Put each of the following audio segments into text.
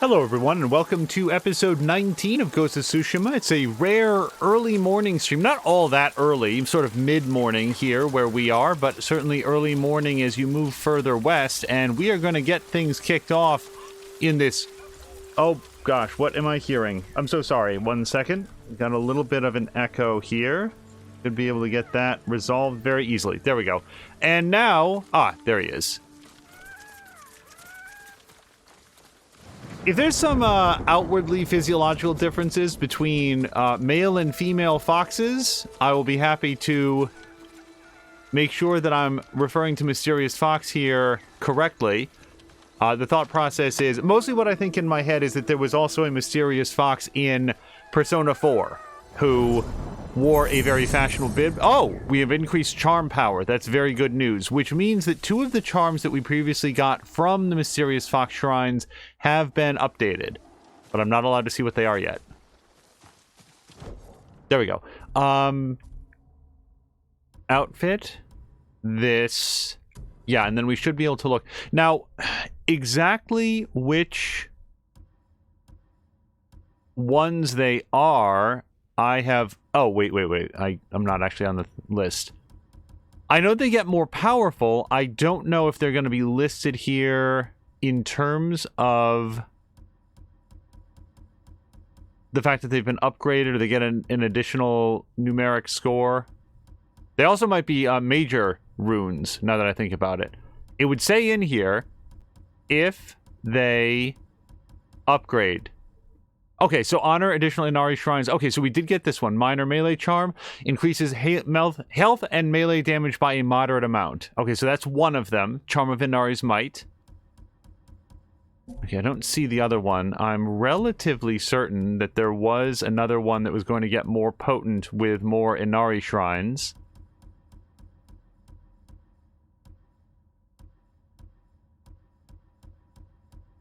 Hello everyone, and welcome to episode 19 of Ghost of Tsushima. It's a rare early morning stream. Not all that early, sort of mid-morning here where we are, but certainly early morning as you move further west, and we are going to get things kicked off in this... Oh gosh, what am I hearing? I'm so sorry. 1 second. Got a little bit of an echo here. Should be able to get that resolved very easily. There we go. And now... there he is. If there's some outwardly physiological differences between male and female foxes, I will be happy to make sure that I'm referring to Mysterious Fox here correctly. The thought process is, mostly what I think in my head is that there was also a Mysterious Fox in Persona 4, who wore a very fashionable bib. Oh, we have increased charm power. That's very good news, which means that 2 of the charms that we previously got from the Mysterious Fox shrines have been updated, but I'm not allowed to see what they are yet. There we go. Outfit. This. Yeah, and then we should be able to look. Now, exactly which ones they are, I have... Oh, wait. I'm not actually on the list. I know they get more powerful. I don't know if they're going to be listed here in terms of the fact that they've been upgraded or they get an additional numeric score. They also might be major runes, now that I think about it. It would say in here, if they upgrade... Okay, so honor additional Inari shrines. Okay, so we did get this one. Minor melee charm increases health and melee damage by a moderate amount. Okay, so that's one of them. Charm of Inari's Might. Okay, I don't see the other one. I'm relatively certain that there was another one that was going to get more potent with more Inari shrines.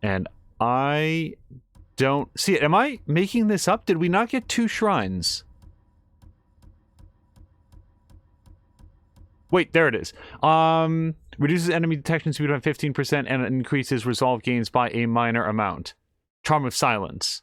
And I don't see it. Am I making this up? Did we not get 2 shrines? Wait, there it is. Reduces enemy detection speed by 15% and increases resolve gains by a minor amount. Charm of Silence.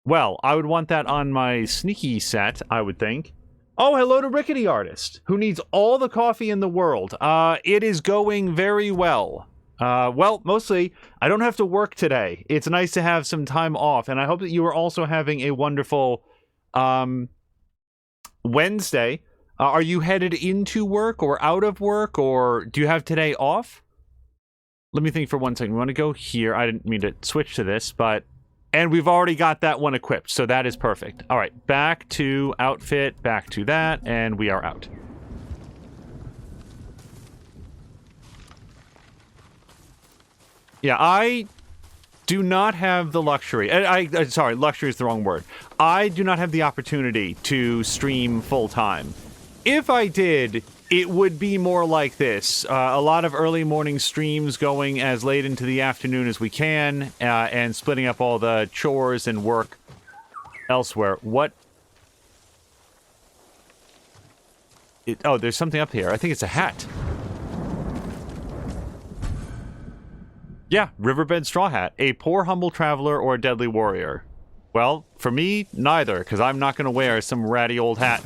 Well, I would want that on my sneaky set, I would think. Oh, hello to Rickety Artist, who needs all the coffee in the world. It is going very well. Well, mostly, I don't have to work today. It's nice to have some time off, and I hope that you are also having a wonderful, Wednesday. Are you headed into work, or out of work, or do you have today off? Let me think for 1 second. We want to go here. I didn't mean to switch to this, but... And we've already got that one equipped, so that is perfect. All right, back to outfit, back to that, and we are out. Yeah, I do not have the luxury. Sorry, luxury is the wrong word. I do not have the opportunity to stream full-time. If I did, it would be more like this. A lot of early morning streams going as late into the afternoon as we can, and splitting up all the chores and work elsewhere. What? Oh, there's something up here. I think it's a hat. Yeah, Riverbed Straw Hat. A poor humble traveler or a deadly warrior. Well, for me, neither, because I'm not going to wear some ratty old hat.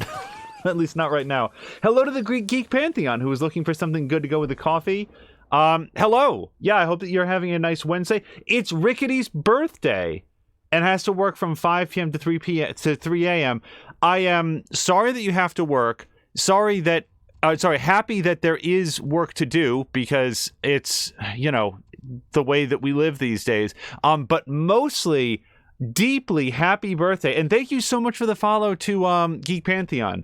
At least not right now. Hello to the Greek Geek Pantheon, who is looking for something good to go with the coffee. Hello. Yeah, I hope that you're having a nice Wednesday. It's Rickety's birthday, and has to work from 5 p.m. to 3 a.m. I am sorry that you have to work. Happy that there is work to do, because it's, the way that we live these days. But mostly, deeply happy birthday. And thank you so much for the follow to Geek Pantheon.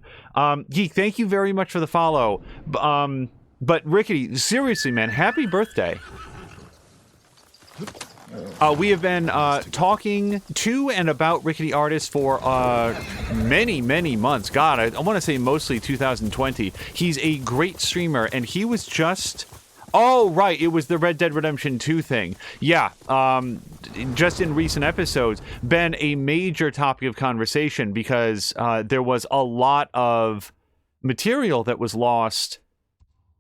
Geek, thank you very much for the follow. But Rickety, seriously, man, happy birthday. We have been talking to and about Rickety Artist for many, many months. God, I want to say mostly 2020. He's a great streamer, and he was just... Oh, right, it was the Red Dead Redemption 2 thing. Yeah, just in recent episodes, been a major topic of conversation, because there was a lot of material that was lost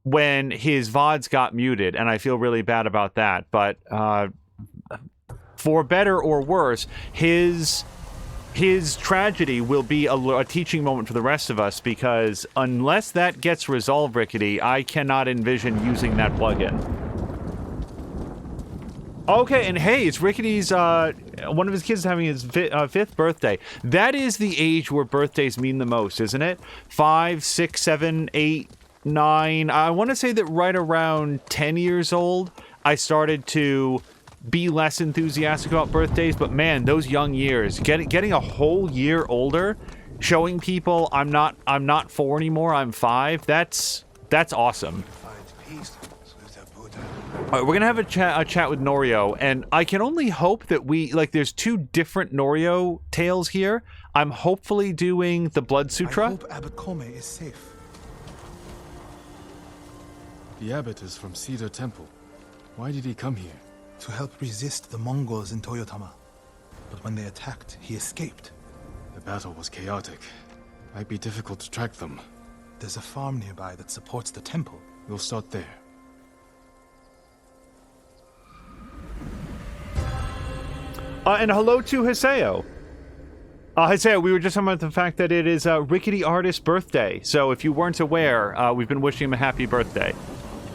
when his VODs got muted, and I feel really bad about that, but for better or worse, his tragedy will be a teaching moment for the rest of us, because unless that gets resolved, Rickety, I cannot envision using that plugin. Okay, and hey, it's Rickety's, one of his kids is having his 5th birthday. That is the age where birthdays mean the most, isn't it? 5, 6, 7, 8, 9. I want to say that right around 10 years old, I started to be less enthusiastic about birthdays, but man, those young years, getting a whole year older, showing people I'm not 4 anymore, I'm 5, that's awesome. All right, we're gonna have a chat with Norio, and I can only hope that there's 2 different Norio tales here. I'm hopefully doing the Blood Sutra. I hope Abbot Kome is safe. The abbot is from Cedar Temple. Why did he come here? To help resist the Mongols in Toyotama. But when they attacked, he escaped. The battle was chaotic. Might be difficult to track them. There's a farm nearby that supports the temple. We'll start there. And hello to Hiseo. Hiseo, we were just talking about the fact that it is Rickety Artist's birthday. So if you weren't aware, we've been wishing him a happy birthday.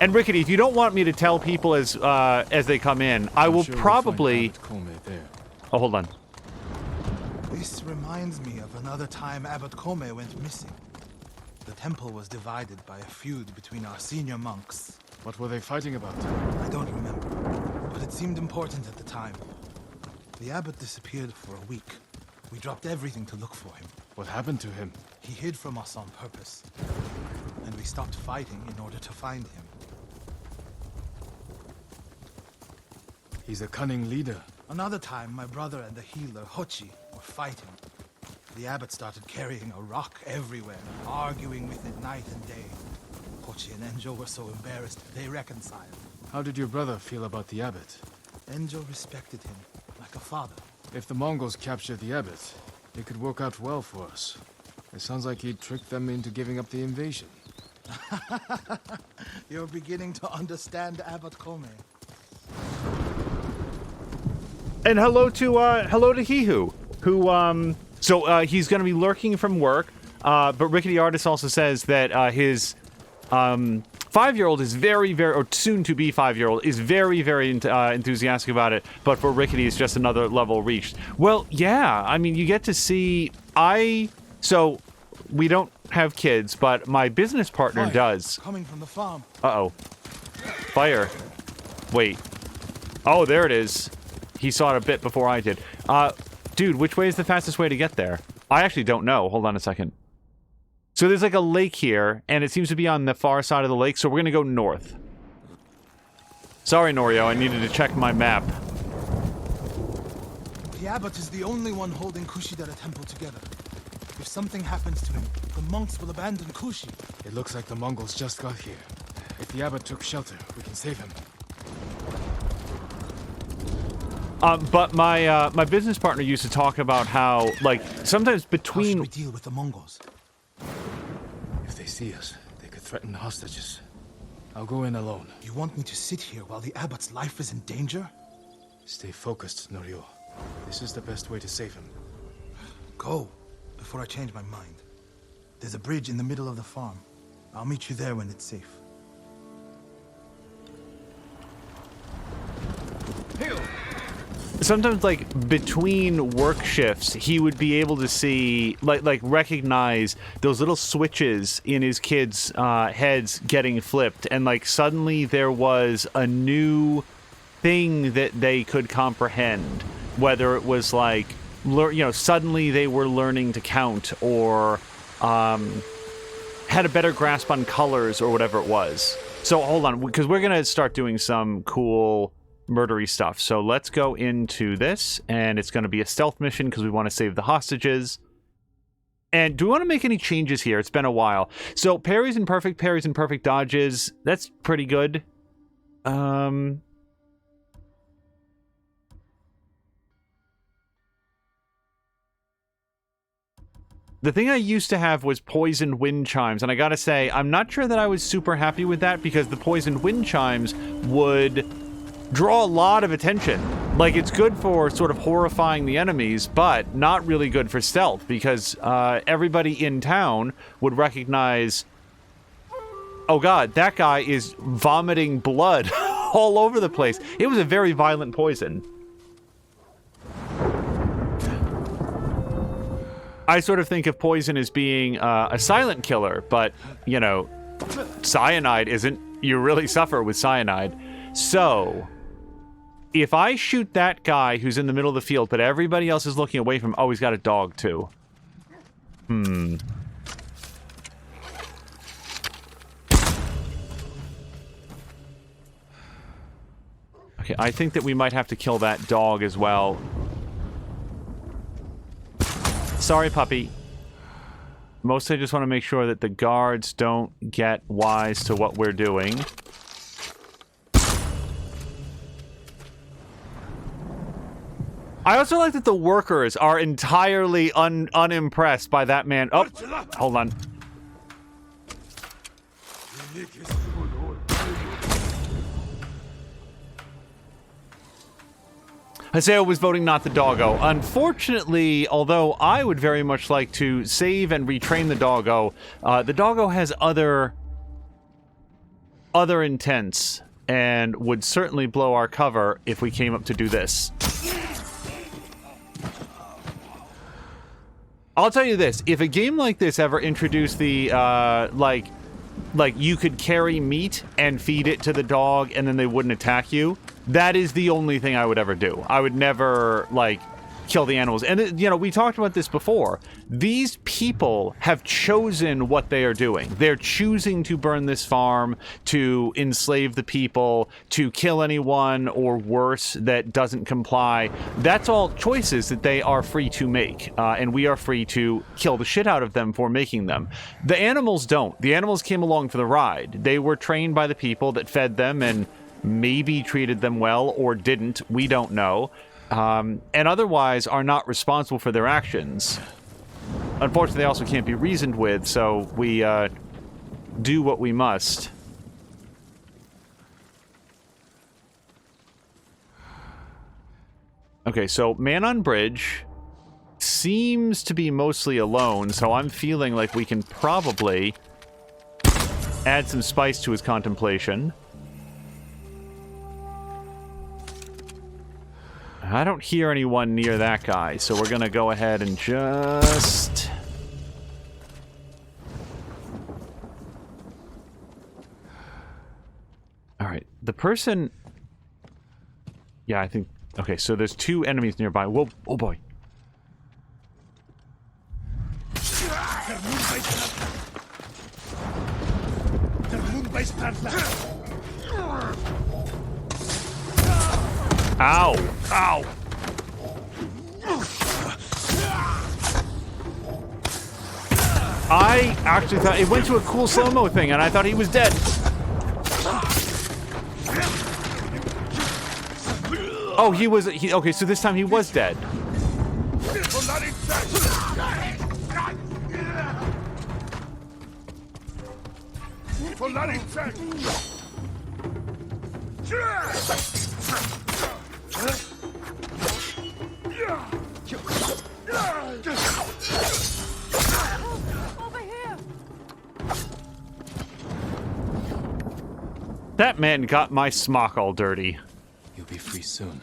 And Rickety, if you don't want me to tell people as they come in, I will probably... Oh, hold on. This reminds me of another time Abbot Kome went missing. The temple was divided by a feud between our senior monks. What were they fighting about? I don't remember, but it seemed important at the time. The abbot disappeared for a week. We dropped everything to look for him. What happened to him? He hid from us on purpose. And we stopped fighting in order to find him. He's a cunning leader. Another time, my brother and the healer, Hochi, were fighting. The abbot started carrying a rock everywhere, arguing with it night and day. Hochi and Enjo were so embarrassed, they reconciled. How did your brother feel about the abbot? Enjo respected him, like a father. If the Mongols capture the abbot, it could work out well for us. It sounds like he tricked them into giving up the invasion. You're beginning to understand Abbot Kome. And hello to Hihu, who he's going to be lurking from work. But Rickety Artist also says that his 5-year-old is very, or soon to be 5-year-old is very, very enthusiastic about it. But for Rickety, it's just another level reached. Well, yeah, I mean, you get to see. So we don't have kids, but my business partner Fire does. Coming from the farm. Uh-oh. Fire. Wait. Oh, there it is. He saw it a bit before I did. Dude, which way is the fastest way to get there? I actually don't know. Hold on a second. So there's like a lake here, and it seems to be on the far side of the lake, so we're gonna go north. Sorry, Norio, I needed to check my map. The abbot is the only one holding Kushidera Temple together. If something happens to him, the monks will abandon Kushi. It looks like the Mongols just got here. If the abbot took shelter, we can save him. But my business partner used to talk about how, like, sometimes between... How should we deal with the Mongols? If they see us, they could threaten hostages. I'll go in alone. You want me to sit here while the abbot's life is in danger? Stay focused, Norio. This is the best way to save him. Go, before I change my mind. There's a bridge in the middle of the farm. I'll meet you there when it's safe. Sometimes, like, between work shifts, he would be able to see, like recognize those little switches in his kids' heads getting flipped, and, like, suddenly there was a new thing that they could comprehend. Whether it was, like, suddenly they were learning to count, or had a better grasp on colors, or whatever it was. So, hold on, because we're going to start doing some cool... murdery stuff. So let's go into this, and it's going to be a stealth mission because we want to save the hostages. And do we want to make any changes here? It's been a while. So parries and perfect dodges. That's pretty good. The thing I used to have was poisoned wind chimes, and I gotta say, I'm not sure that I was super happy with that because the poisoned wind chimes would draw a lot of attention. Like, it's good for sort of horrifying the enemies, but not really good for stealth, because everybody in town would recognize, oh god, that guy is vomiting blood all over the place. It was a very violent poison. I sort of think of poison as being a silent killer, but, you know, cyanide isn't. You really suffer with cyanide. So, if I shoot that guy who's in the middle of the field, but everybody else is looking away from him, oh, he's got a dog, too. Okay, I think that we might have to kill that dog as well. Sorry, puppy. Mostly I just want to make sure that the guards don't get wise to what we're doing. I also like that the workers are entirely unimpressed by that man. Oh, hold on. Haseo was voting not the doggo. Unfortunately, although I would very much like to save and retrain the doggo has other intents and would certainly blow our cover if we came up to do this. I'll tell you this, if a game like this ever introduced the, like you could carry meat and feed it to the dog and then they wouldn't attack you, that is the only thing I would ever do. I would never, like, kill the animals. And, you know, we talked about this before. These people have chosen what they are doing. They're choosing to burn this farm, to enslave the people, to kill anyone, or worse, that doesn't comply. That's all choices that they are free to make. And we are free to kill the shit out of them for making them. The animals don't. The animals came along for the ride. They were trained by the people that fed them and maybe treated them well or didn't. We don't know. And otherwise are not responsible for their actions. Unfortunately, they also can't be reasoned with, so we do what we must. Okay, so man on bridge seems to be mostly alone, so I'm feeling like we can probably add some spice to his contemplation. I don't hear anyone near that guy, so we're gonna go ahead and just... Alright, the person... Yeah, I think... Okay, so there's two enemies nearby. Whoa, oh boy. Ow! Ow! I actually thought it went to a cool slow-mo thing, and I thought he was dead. Oh, he was... okay, so this time he was dead. That man got my smock all dirty. You'll be free soon.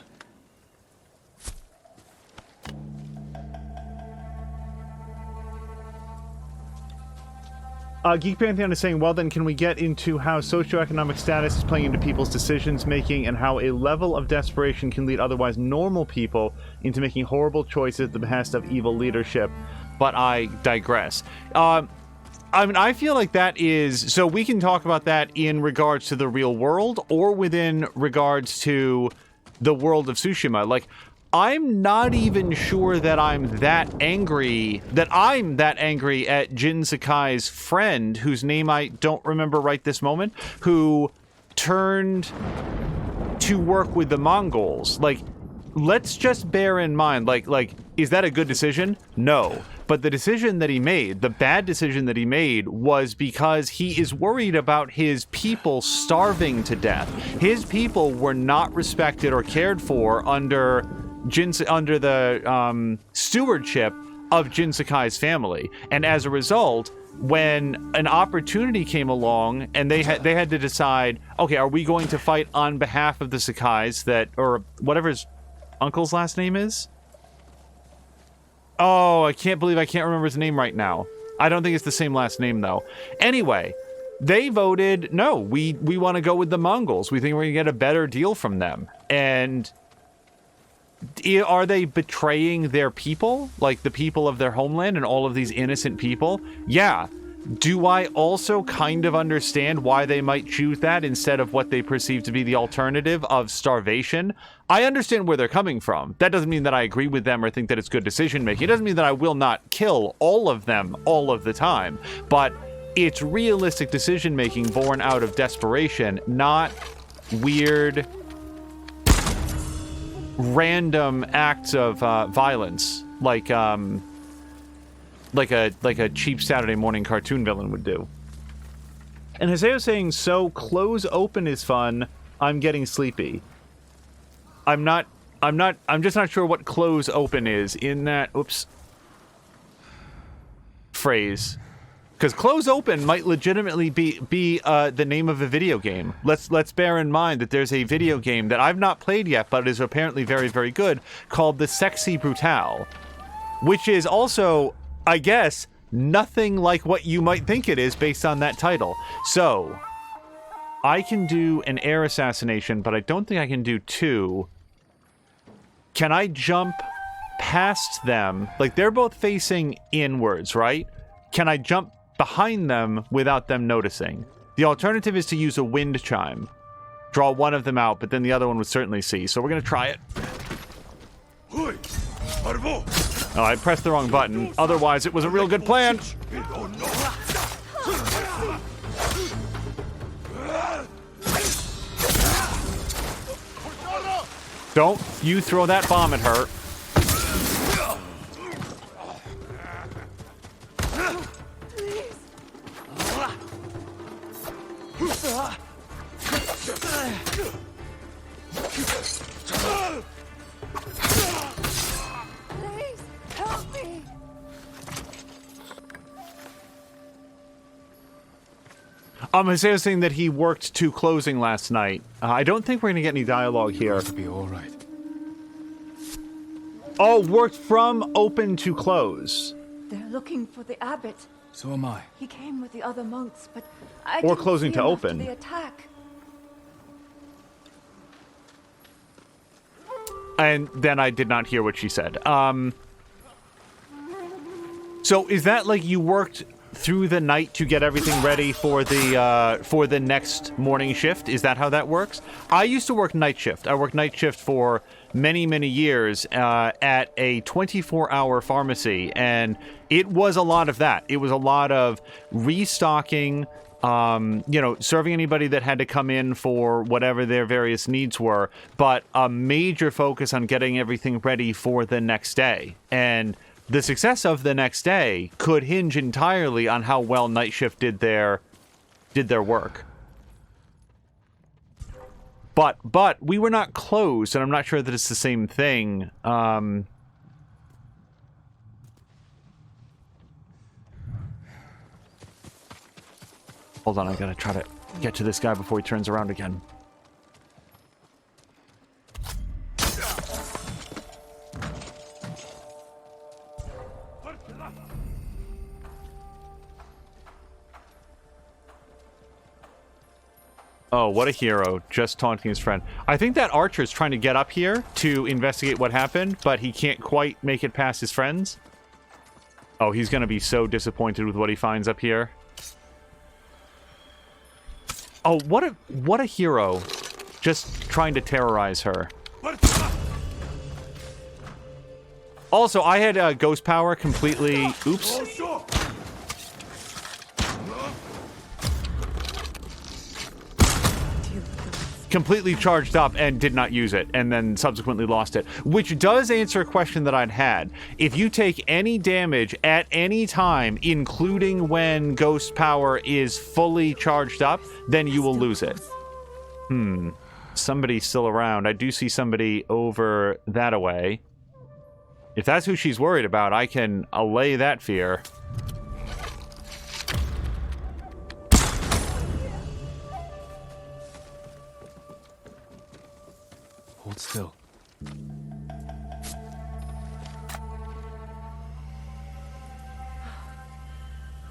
Geek Pantheon is saying, well then, can we get into how socioeconomic status is playing into people's decisions making and how a level of desperation can lead otherwise normal people into making horrible choices at the behest of evil leadership? But I digress. I mean, I feel like that is... So we can talk about that in regards to the real world or within regards to the world of Tsushima. Like, I'm not even sure that I'm that angry at Jin Sakai's friend, whose name I don't remember right this moment, who turned to work with the Mongols. Like, let's just bear in mind, like, is that a good decision? No. But the decision that he made, the bad decision that he made, was because he is worried about his people starving to death. His people were not respected or cared for under the stewardship of Jin Sakai's family. And as a result, when an opportunity came along and they had to decide, okay, are we going to fight on behalf of the Sakais or whatever his uncle's last name is? Oh, I can't believe I can't remember his name right now. I don't think it's the same last name, though. Anyway, they voted, no, we want to go with the Mongols. We think we're going to get a better deal from them. And are they betraying their people? Like the people of their homeland and all of these innocent people? Yeah. Do I also kind of understand why they might choose that instead of what they perceive to be the alternative of starvation? I understand where they're coming from. That doesn't mean that I agree with them or think that it's good decision making. It doesn't mean that I will not kill all of them all of the time. But it's realistic decision making born out of desperation, not weird, random acts of violence like a cheap Saturday morning cartoon villain would do. And Haseo saying, so close open is fun. I'm getting sleepy. I'm just not sure what close open is in that, phrase. Because close open might legitimately be the name of a video game. Let's bear in mind that there's a video game that I've not played yet, but is apparently very, very good, called The Sexy Brutale, which is also, I guess, nothing like what you might think it is based on that title. So, I can do an air assassination, but I don't think I can do two. Can I jump past them? Like, they're both facing inwards, right? Can I jump behind them without them noticing? The alternative is to use a wind chime. Draw one of them out, but then the other one would certainly see. So we're going to try it. Oh, I pressed the wrong button. Otherwise, it was a real good plan. Don't you throw that bomb at her. Please, help me. Haseo saying that he worked to closing last night. I don't think we're going to get any dialogue here. It'll be all right. Oh, worked from open to close. They're looking for the abbot. So am I. He came with the other monks, but I Or didn't closing see to him after open. the attack. And then I did not hear what she said. So is that like you worked through the night to get everything ready for the next morning shift? Is that how that works? I used to work night shift. I worked night shift for many, many years at a 24-hour pharmacy, and it was a lot of that. It was a lot of restocking, serving anybody that had to come in for whatever their various needs were, but a major focus on getting everything ready for the next day. And the success of the next day could hinge entirely on how well night shift did their work. But we were not closed, and I'm not sure that it's the same thing. Hold on, I gotta try to get to this guy before he turns around again. Oh, what a hero, just taunting his friend. I think that archer's trying to get up here to investigate what happened, but he can't quite make it past his friends. Oh, he's gonna be so disappointed with what he finds up here. Oh, what a hero. Just trying to terrorize her. Also, I had ghost power completely... Oops. completely charged up and did not use it, and then subsequently lost it. Which does answer a question that I'd had. If you take any damage at any time, including when ghost power is fully charged up, then you will lose it. Somebody's still around. I do see somebody over that away. If that's who she's worried about, I can allay that fear. Hold still.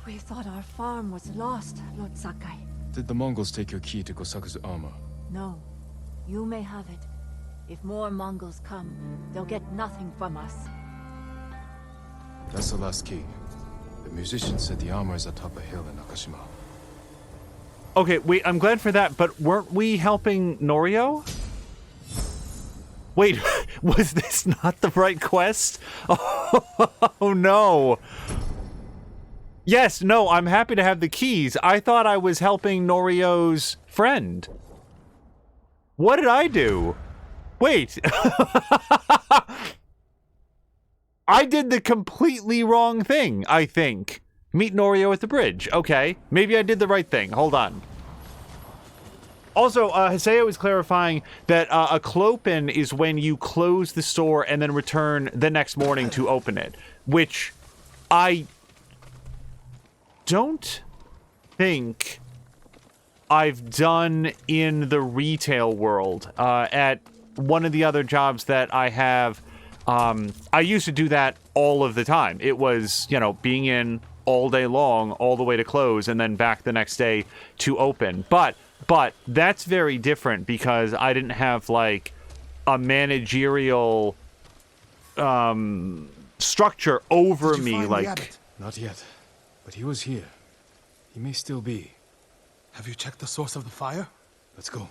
We thought our farm was lost, Lord Sakai. Did the Mongols take your key to Kosaku's armor? No, you may have it. If more Mongols come, they'll get nothing from us. That's the last key. The musician said the armor is atop a hill in Nakashima. Okay, wait, I'm glad for that, but weren't we helping Norio? Wait, was this not the right quest? Oh no. Yes, no, I'm happy to have the keys. I thought I was helping Norio's friend. What did I do? Wait. I did the completely wrong thing, I think. Meet Norio at the bridge. Okay, maybe I did the right thing. Hold on. Also, Haseo is clarifying that a clopen is when you close the store and then return the next morning to open it, which I don't think I've done in the retail world. At one of the other jobs that I have, I used to do that all of the time. It was, you know, being in all day long, all the way to close, and then back the next day to open. But that's very different because I didn't have, like, a managerial structure over me, like... Not yet. But he was here. He may still be. Have you checked the source of the fire? Let's go.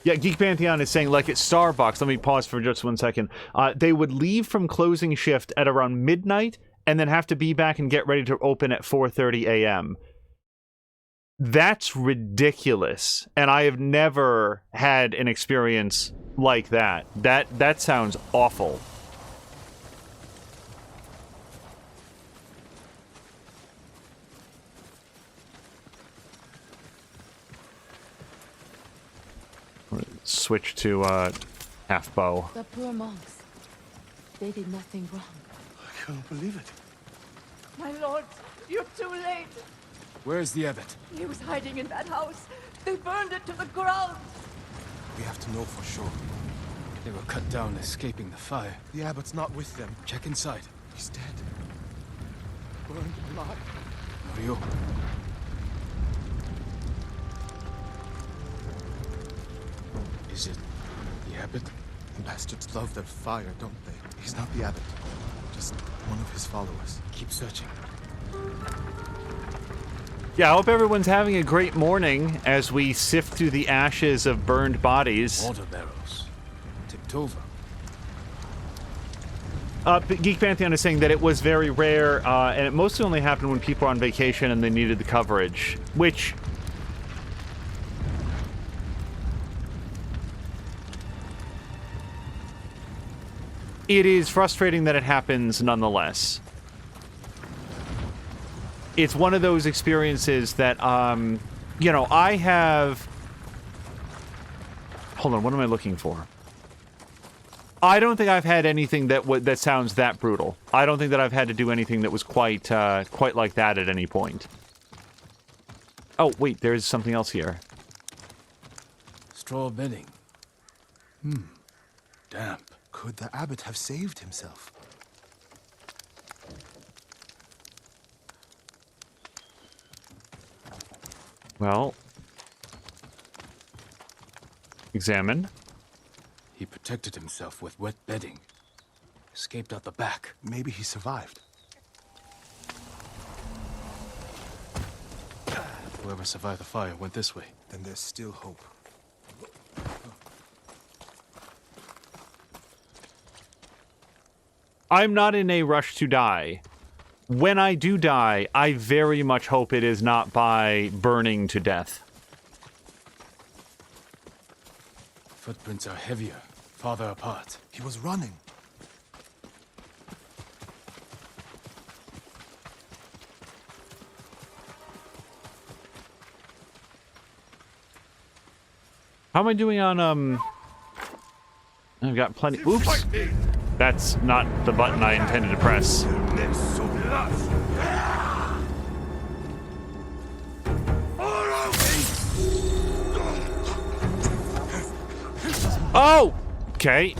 Yeah, Geek Pantheon is saying, like at Starbucks, let me pause for just 1 second, they would leave from closing shift at around midnight and then have to be back and get ready to open at 4:30 a.m. That's ridiculous, and I have never had an experience like that. That sounds awful. Switch to half bow. The poor monks. They did nothing wrong. I can't believe it. My lord, you're too late. Where's the abbot? He was hiding in that house. They burned it to the ground. We have to know for sure. They were cut down escaping the fire. The abbot's not with them. Check inside. He's dead. Burned alive. Norio. Is it the abbot? The bastards love their fire, don't they? He's not the abbot. Just one of his followers. Keep searching. Yeah, I hope everyone's having a great morning as we sift through the ashes of burned bodies. Water barrels. Tipped over. Geek Pantheon is saying that it was very rare, and it mostly only happened when people were on vacation and they needed the coverage, which... It is frustrating that it happens nonetheless. It's one of those experiences that, you know, I have... Hold on, what am I looking for? I don't think I've had anything that sounds that brutal. I don't think that I've had to do anything that was quite like that at any point. Oh, wait, there's something else here. Straw bedding. Damp. Could the abbot have saved himself? Well... Examine. He protected himself with wet bedding. Escaped out the back. Maybe he survived. Whoever survived the fire went this way. Then there's still hope. I'm not in a rush to die. When I do die, I very much hope it is not by burning to death. Footprints are heavier, farther apart. He was running. How am I doing on, I've got plenty. Oops. That's not the button I intended to press. Oh! Okay.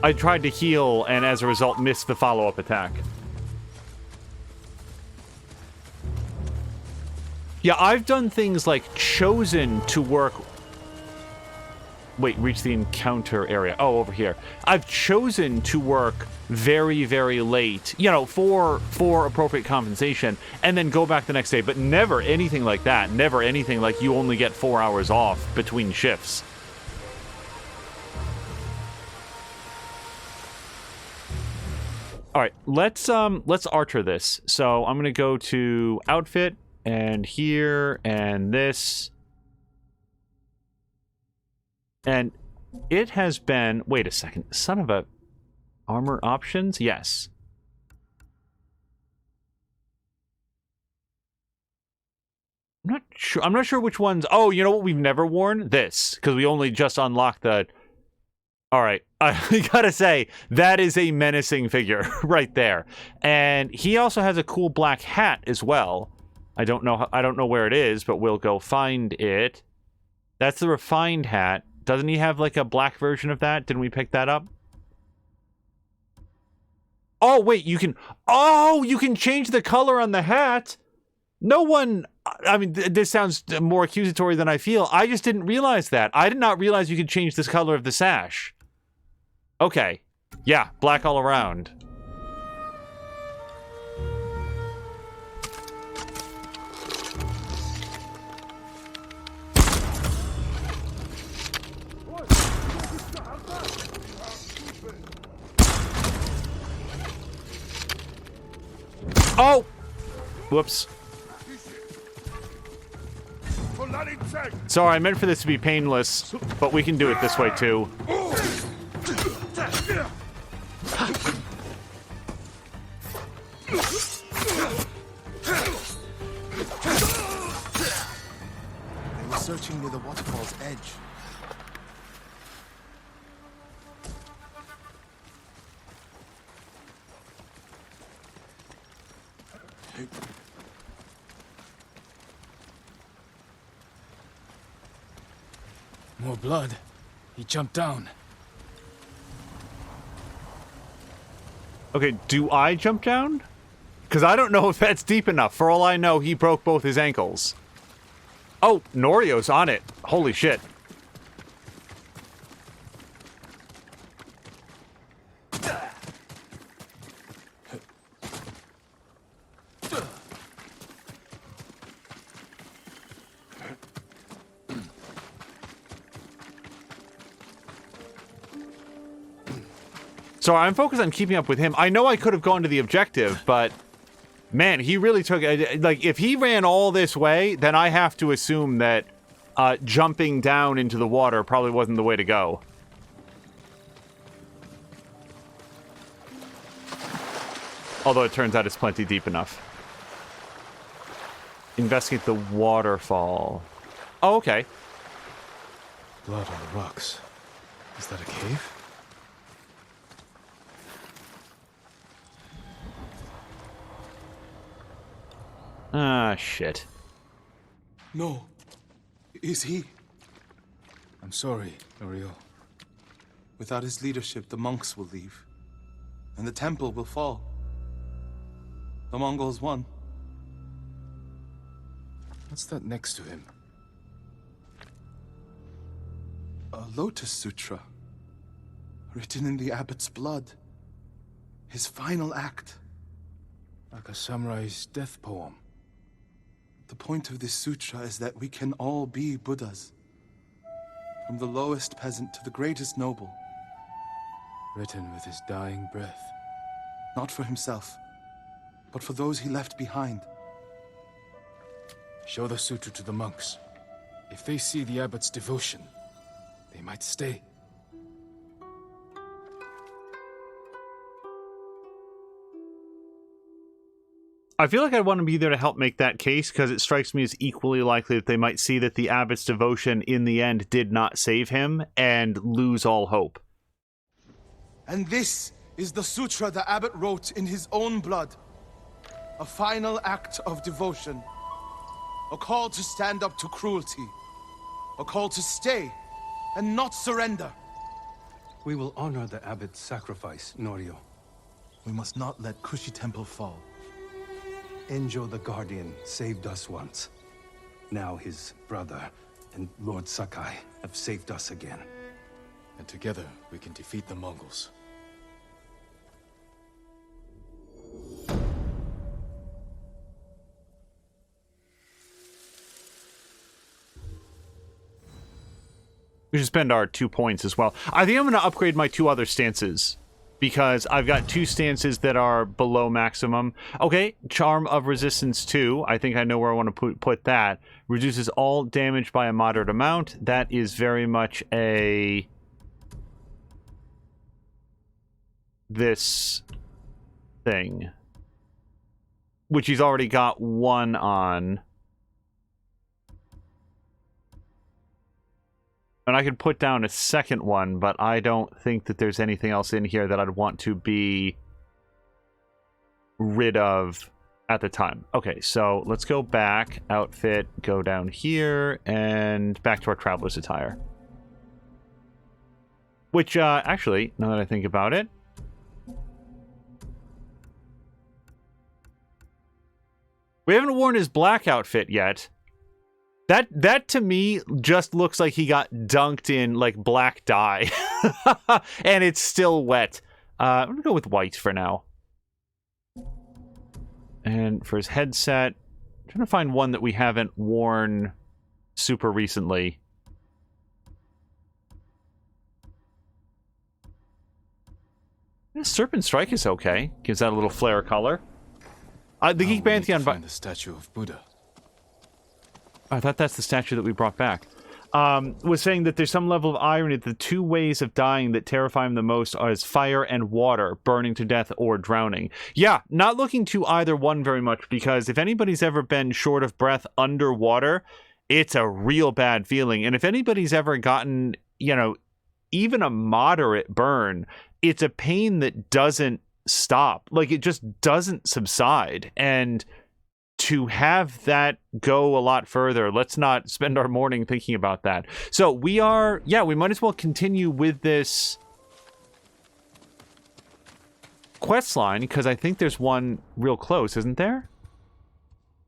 I tried to heal and as a result missed the follow-up attack. Yeah, I've done things like chosen to work... Wait, reach the encounter area. Oh, over here. I've chosen to work very, very late, you know, for appropriate compensation, and then go back the next day, but never anything like that. Never anything like you only get 4 hours off between shifts. All right, let's archer this. So I'm gonna go to outfit and here and this, and it has been. Wait a second, son of a armor options. Yes. I'm not sure. I'm not sure which ones. Oh, you know what? We've never worn this because we only just unlocked the. All right, I gotta say, that is a menacing figure right there. And he also has a cool black hat as well. I don't know where it is, but we'll go find it. That's the refined hat. Doesn't he have like a black version of that? Didn't we pick that up? Oh, wait, you can... Oh, you can change the color on the hat! No one... I mean, this sounds more accusatory than I feel. I just didn't realize that. I did not realize you could change this color of the sash. Okay. Yeah, black all around. Oh! Whoops. Sorry, I meant for this to be painless, but we can do it this way too. They were searching near the waterfall's edge. More blood. He jumped down. Okay, do I jump down? Because I don't know if that's deep enough. For all I know, he broke both his ankles. Oh, Norio's on it. Holy shit. So I'm focused on keeping up with him. I know I could have gone to the objective, but man, he really took it. Like, if he ran all this way, then I have to assume that jumping down into the water probably wasn't the way to go. Although it turns out it's plenty deep enough. Investigate the waterfall. Oh, okay. Blood on the rocks. Is that a cave? Ah, shit. No. Is he? I'm sorry, Ariel. Without his leadership, the monks will leave. And the temple will fall. The Mongols won. What's that next to him? A Lotus Sutra. Written in the abbot's blood. His final act. Like a samurai's death poem. The point of this sutra is that we can all be Buddhas. From the lowest peasant to the greatest noble. Written with his dying breath. Not for himself, but for those he left behind. Show the sutra to the monks. If they see the abbot's devotion, they might stay. I feel like I'd want to be there to help make that case, because it strikes me as equally likely that they might see that the abbot's devotion in the end did not save him and lose all hope. And this is the sutra the abbot wrote in his own blood. A final act of devotion. A call to stand up to cruelty. A call to stay and not surrender. We will honor the abbot's sacrifice, Norio. We must not let Kushi Temple fall. Enjo the Guardian saved us once. Now his brother and Lord Sakai have saved us again. And together, we can defeat the Mongols. We should spend our 2 points as well. I think I'm going to upgrade my 2 other stances, because I've got 2 stances that are below maximum. Okay, Charm of Resistance 2. I think I know where I want to put that. Reduces all damage by a moderate amount. That is very much a... this thing. Which he's already got 1 on. And I could put down a second one, but I don't think that there's anything else in here that I'd want to be rid of at the time. Okay, so let's go back, outfit, go down here, and back to our traveler's attire. Which, actually, now that I think about it, we haven't worn his black outfit yet. That to me just looks like he got dunked in like black dye. And it's still wet. I'm gonna go with white for now. And for his headset, I'm trying to find one that we haven't worn super recently. Serpent Strike is okay. Gives that a little flare color. The Geek Pantheon... find the statue of Buddha. I thought that's the statue that we brought back. Was saying that there's some level of irony that the 2 ways of dying that terrify him the most are as fire and water, burning to death or drowning. Yeah, not looking to either one very much, because if anybody's ever been short of breath underwater, it's a real bad feeling. And if anybody's ever gotten, you know, even a moderate burn, it's a pain that doesn't stop. Like, it just doesn't subside. And to have that go a lot further, let's not spend our morning thinking about that. So we are, yeah, we might as well continue with this quest line, because I think there's one real close, isn't there?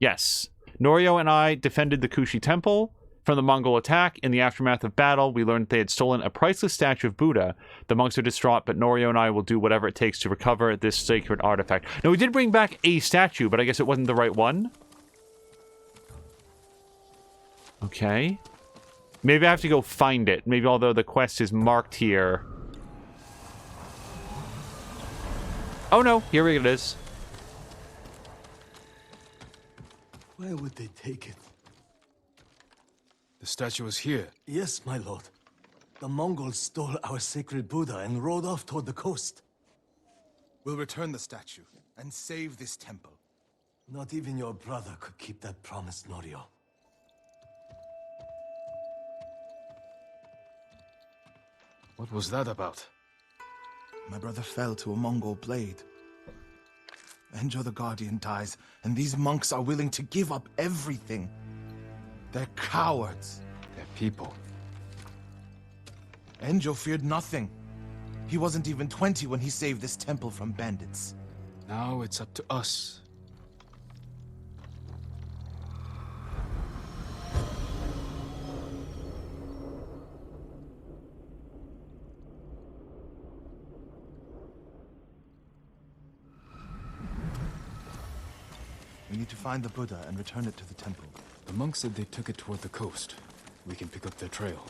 Yes. Norio and I defended the Kushi Temple from the Mongol attack. In the aftermath of battle, we learned they had stolen a priceless statue of Buddha. The monks are distraught, but Norio and I will do whatever it takes to recover this sacred artifact. Now, we did bring back a statue, but I guess it wasn't the right one. Okay. Maybe I have to go find it. Maybe although the quest is marked here. Oh no, here it is. Where would they take it? The statue is here. Yes, my lord. The Mongols stole our sacred Buddha and rode off toward the coast. We'll return the statue and save this temple. Not even your brother could keep that promise, Norio. What was that about? My brother fell to a Mongol blade. Enjo the Guardian dies, and these monks are willing to give up everything. They're cowards. They're people. Enjo feared nothing. He wasn't even 20 when he saved this temple from bandits. Now it's up to us. We need to find the Buddha and return it to the temple. The monks said they took it toward the coast. We can pick up their trail.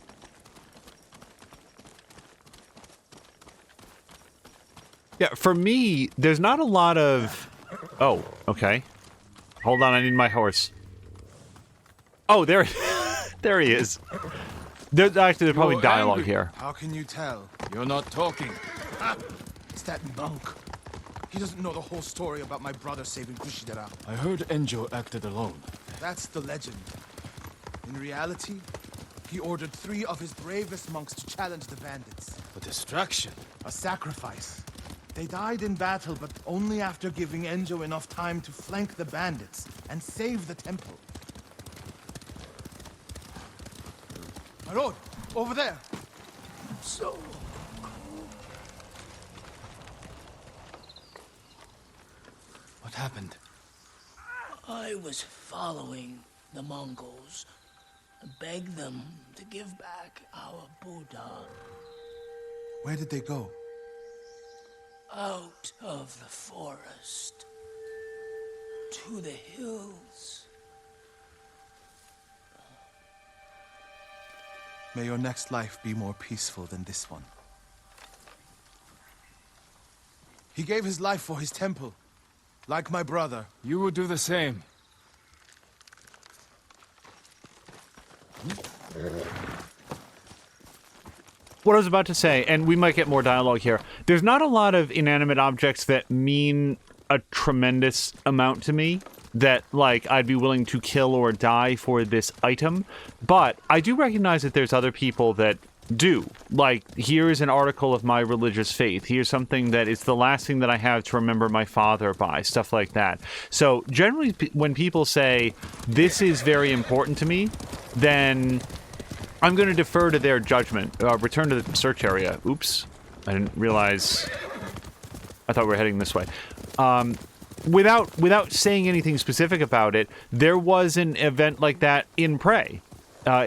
Yeah, for me, there's not a lot of... Oh, okay. Hold on, I need my horse. Oh, there, there he is. There's probably You're dialogue angry. here. How can you tell? You're not talking. It's that monk. He doesn't know the whole story about my brother saving Kushidera. I heard Enjo acted alone. That's the legend. In reality, he ordered 3 of his bravest monks to challenge the bandits. A distraction. A sacrifice. They died in battle, but only after giving Enjo enough time to flank the bandits and save the temple. My lord, over there. So... What happened? I was following the Mongols. Begged them to give back our Buddha. Where did they go? Out of the forest. To the hills. May your next life be more peaceful than this one. He gave his life for his temple, like my brother. You would do the same. What I was about to say, and we might get more dialogue here, there's not a lot of inanimate objects that mean a tremendous amount to me that, like, I'd be willing to kill or die for this item, but I do recognize that there's other people that do. Like, here's an article of my religious faith. Here's something that is the last thing that I have to remember my father by, stuff like that. So, generally, when people say, this is very important to me, then I'm going to defer to their judgment. Return to the search area. Oops. I didn't realize... I thought we were heading this way. Without saying anything specific about it, there was an event like that in Prey.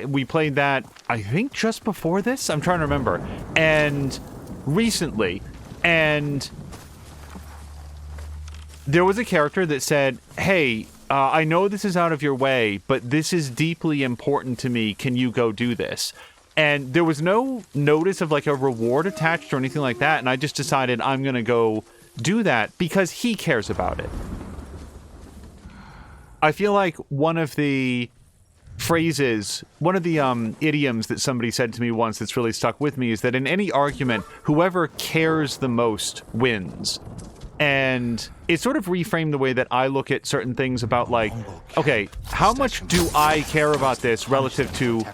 We played that, I think, just before this? I'm trying to remember. And recently. And there was a character that said, hey, I know this is out of your way, but this is deeply important to me. Can you go do this? And there was no notice of, like, a reward attached or anything like that. And I just decided I'm going to go do that because he cares about it. I feel like one of the phrases, one of the idioms that somebody said to me once that's really stuck with me is that in any argument, whoever cares the most wins. And it sort of reframed the way that I look at certain things about, like, okay, how much do I care about this relative to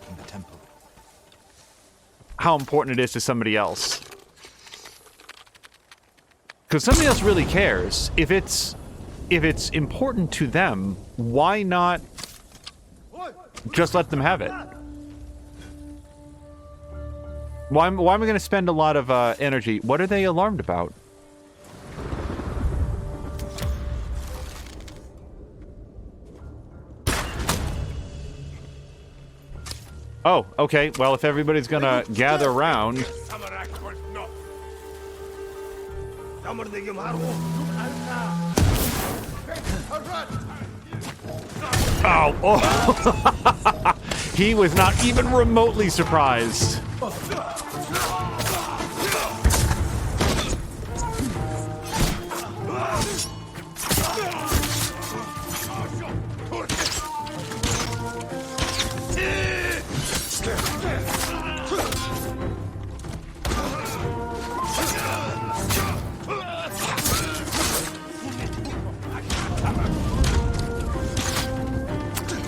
how important it is to somebody else? Because somebody else really cares. If it's important to them, why not just let them have it? Why am I going to spend a lot of energy? What are they alarmed about? Oh, okay. Well, if everybody's gonna gather around... Oh, oh. He was not even remotely surprised.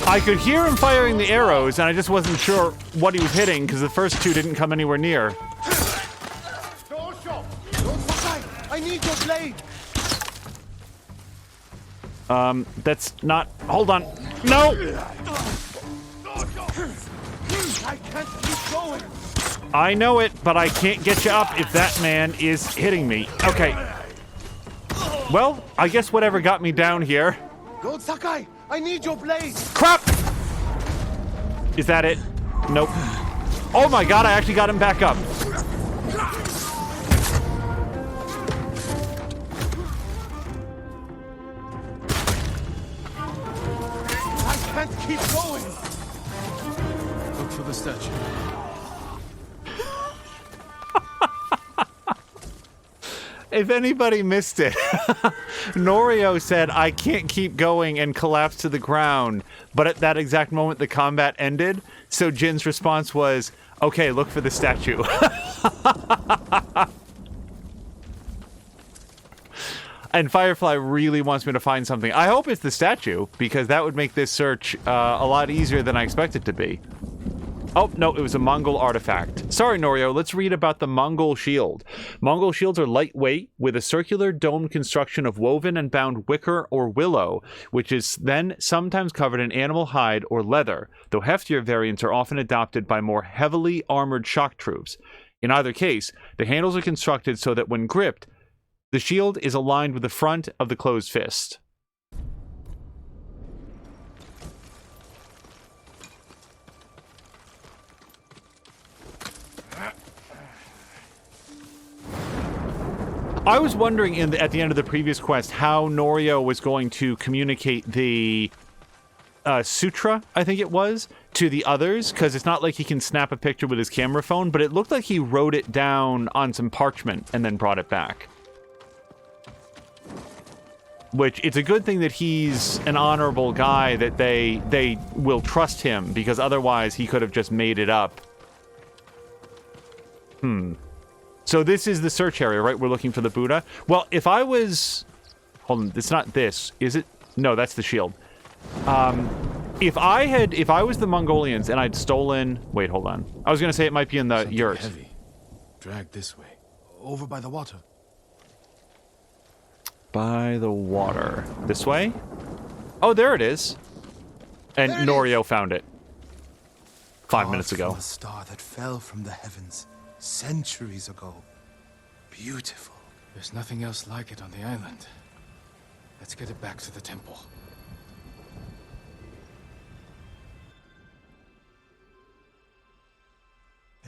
I could hear him firing the arrows, and I just wasn't sure what he was hitting because the first two didn't come anywhere near. I need your blade. That's not... Hold on. No! I can't keep going. I know it, but I can't get you up if that man is hitting me. Okay. Well, I guess whatever got me down here. Lord Sakai, I need your blade. Crap! Is that it? Nope. Oh my god, I actually got him back up. I can't keep going. Look for the statue. if anybody missed it, Norio said, I can't keep going, and collapsed to the ground. But at that exact moment, the combat ended. So Jin's response was, okay, look for the statue. And Firefly really wants me to find something. I hope it's the statue, because that would make this search a lot easier than I expect it to be. Oh, no, it was a Mongol artifact. Sorry, Norio, let's read about the Mongol shield. Mongol shields are lightweight, with a circular domed construction of woven and bound wicker or willow, which is then sometimes covered in animal hide or leather, though heftier variants are often adopted by more heavily armored shock troops. In either case, the handles are constructed so that when gripped, the shield is aligned with the front of the closed fist. I was wondering at the end of the previous quest how Norio was going to communicate the sutra, I think it was, to the others, because it's not like he can snap a picture with his camera phone, but it looked like he wrote it down on some parchment and then brought it back. Which, it's a good thing that he's an honorable guy, that they will trust him, because otherwise he could have just made it up. So this is the search area, right? We're looking for the Buddha. Well, if I was... Hold on, it's not this, is it? No, that's the shield. If I was the Mongolians and I'd stolen... Wait, hold on. I was going to say it might be in the Something yurt. heavy. Drag this way. Over by the water. By the water. This way? Oh, there it is. And There it Norio found it. 5 minutes Carved from ago. a star that fell from the heavens centuries ago. Beautiful. There's nothing else like it on the island. Let's get it back to the temple.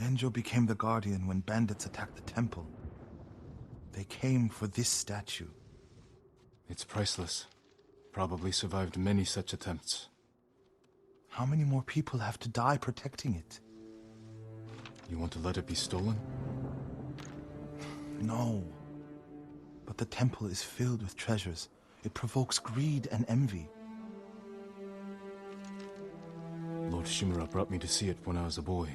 Enjo became the guardian when bandits attacked the temple. They came for this statue. It's priceless. Probably survived many such attempts. How many more people have to die protecting it? You want to let it be stolen? No. But the temple is filled with treasures. It provokes greed and envy. Lord Shimura brought me to see it when I was a boy.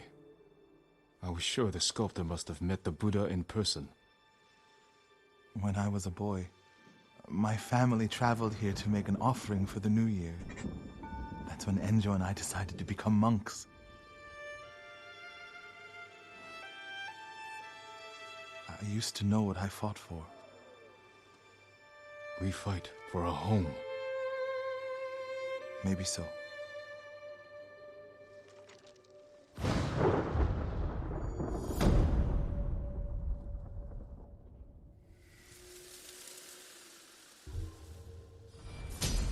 I was sure the sculptor must have met the Buddha in person. When I was a boy, my family traveled here to make an offering for the new year. That's when Enjo and I decided to become monks. I used to know what I fought for. We fight for a home. Maybe so.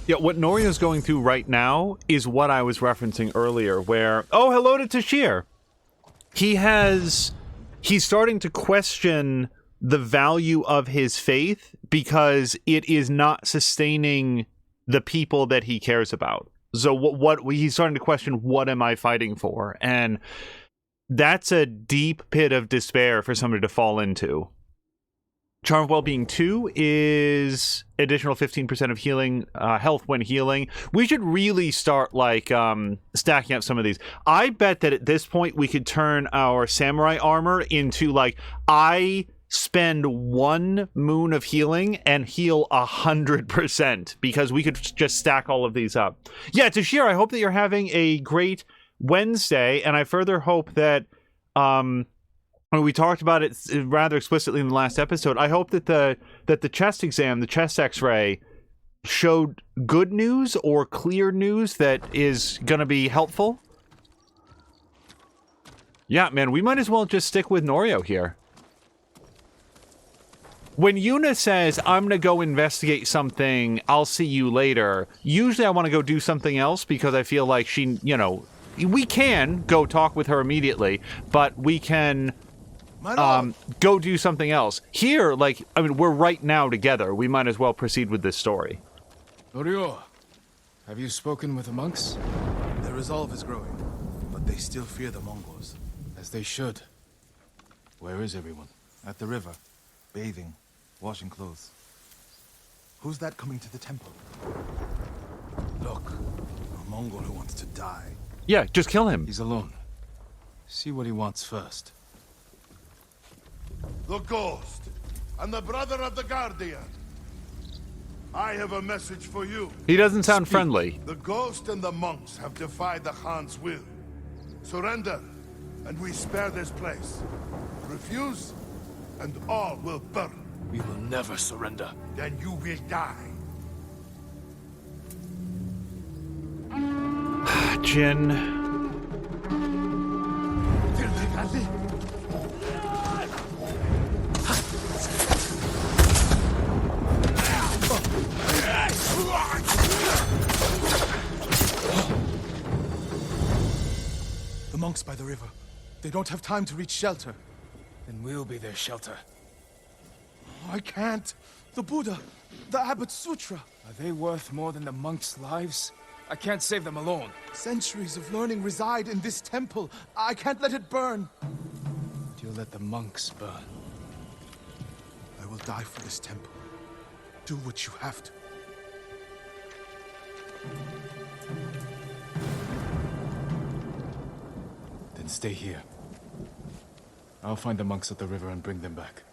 Yeah, what Norio's going through right now is what I was referencing earlier, where... Oh, hello to Tashir! He's starting to question the value of his faith because it is not sustaining the people that he cares about. So what he's starting to question, what am I fighting for? And that's a deep pit of despair for somebody to fall into. Charm of Wellbeing 2 is additional 15% of healing, health when healing. We should really start, like, stacking up some of these. I bet that at this point we could turn our samurai armor into, like, I spend 1 moon of healing and heal 100%, because we could just stack all of these up. Yeah, Tashir, I hope that you're having a great Wednesday, and I further hope that, we talked about it rather explicitly in the last episode. I hope that the chest exam, the chest x-ray, showed good news or clear news that is going to be helpful. Yeah, man, we might as well just stick with Norio here. When Yuna says, I'm going to go investigate something, I'll see you later, usually I want to go do something else because I feel like she, you know, we can go talk with her immediately, but we can... go do something else. Here, like, I mean, we're right now together. We might as well proceed with this story. Norio, have you spoken with the monks? Their resolve is growing, but they still fear the Mongols. As they should. Where is everyone? At the river, bathing. Washing clothes. Who's that coming to the temple? Look, a Mongol who wants to die. Yeah, just kill him. He's alone. See what he wants first. The Ghost, and the brother of the Guardian. I have a message for you. He doesn't sound friendly. The Ghost and the monks have defied the Khan's will. Surrender, and we spare this place. Refuse, and all will burn. We will never surrender. Then you will die. Jin. The monks by the river. They don't have time to reach shelter. Then we'll be their shelter. I can't. The Buddha, the Abbot's Sutra. Are they worth more than the monks' lives? I can't save them alone. Centuries of learning reside in this temple. I can't let it burn. You'll let the monks burn. I will die for this temple. Do what you have to. Then stay here. I'll find the monks at the river and bring them back.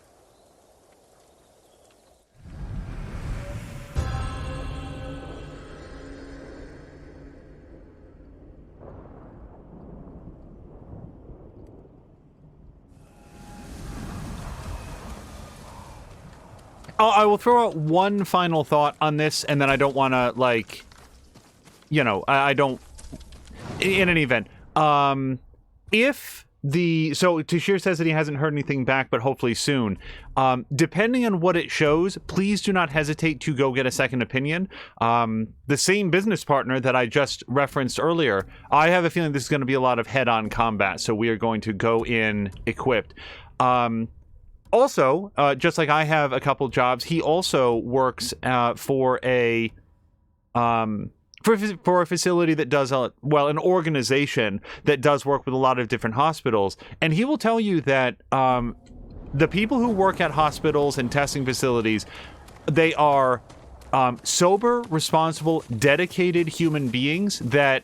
I will throw out one final thought on this, and then I don't want to, like, you know, I don't... In any event, if the... So, Tashir says that he hasn't heard anything back, but hopefully soon. Depending on what it shows, please do not hesitate to go get a second opinion. The same business partner that I just referenced earlier, I have a feeling this is going to be a lot of head-on combat, so we are going to go in equipped. Also, just like I have a couple jobs, he also works for a for a facility that does an organization that does work with a lot of different hospitals, and he will tell you that the people who work at hospitals and testing facilities, they are sober, responsible, dedicated human beings that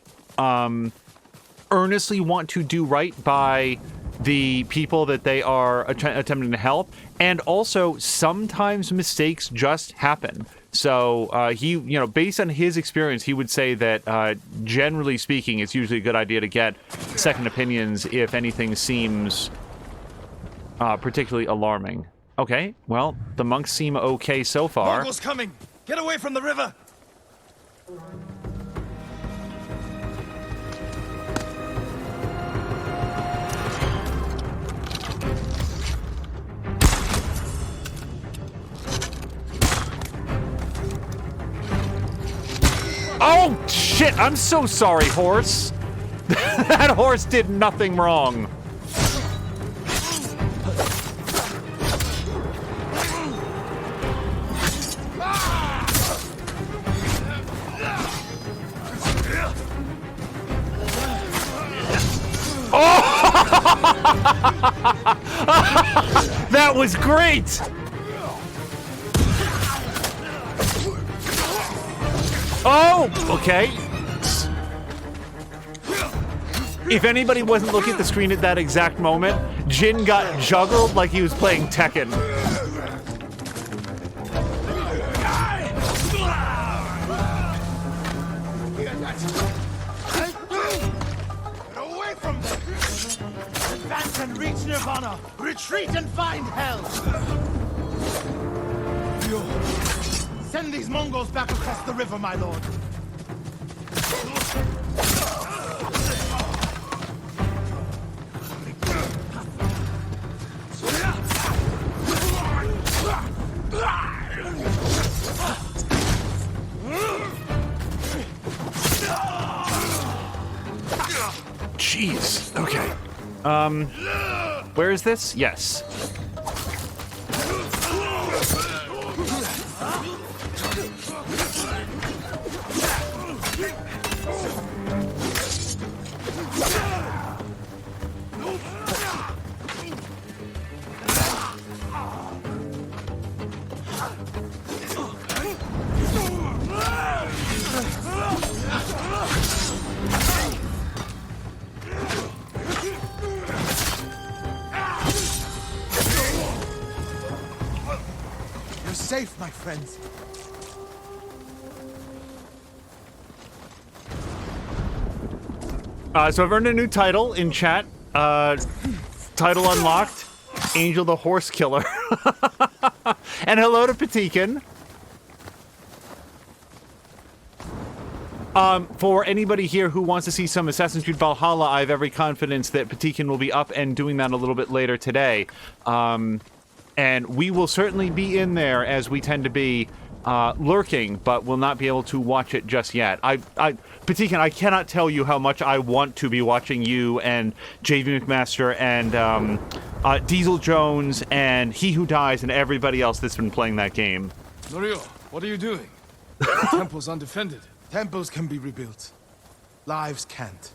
earnestly want to do right by the people that they are attempting to help, and also sometimes mistakes just happen. So he, you know, based on his experience, he would say that generally speaking, it's usually a good idea to get second opinions if anything seems particularly alarming. Okay, well, the monks seem okay so far. Mongols coming! Get away from the river! Oh, shit! I'm so sorry, horse! That horse did nothing wrong. Oh! That was great! Oh, okay. If anybody wasn't looking at the screen at that exact moment, Jin got juggled like he was playing Tekken. Get away from them! Advance and reach Nirvana! Retreat and find hell! Send these Mongols back across the river, my lord. Jeez. Okay. Where is this? Yes. safe, my friends. So I've earned a new title in chat. Title unlocked. Angel the Horse Killer. And hello to Patikin. For anybody here who wants to see some Assassin's Creed Valhalla, I have every confidence that Patikin will be up and doing that a little bit later today. And we will certainly be in there, as we tend to be, lurking, but will not be able to watch it just yet. Patikin, I cannot tell you how much I want to be watching you and JV McMaster and Diesel Jones and He Who Dies and everybody else that's been playing that game. Norio, what are you doing? The temple's undefended. Temples can be rebuilt. Lives can't.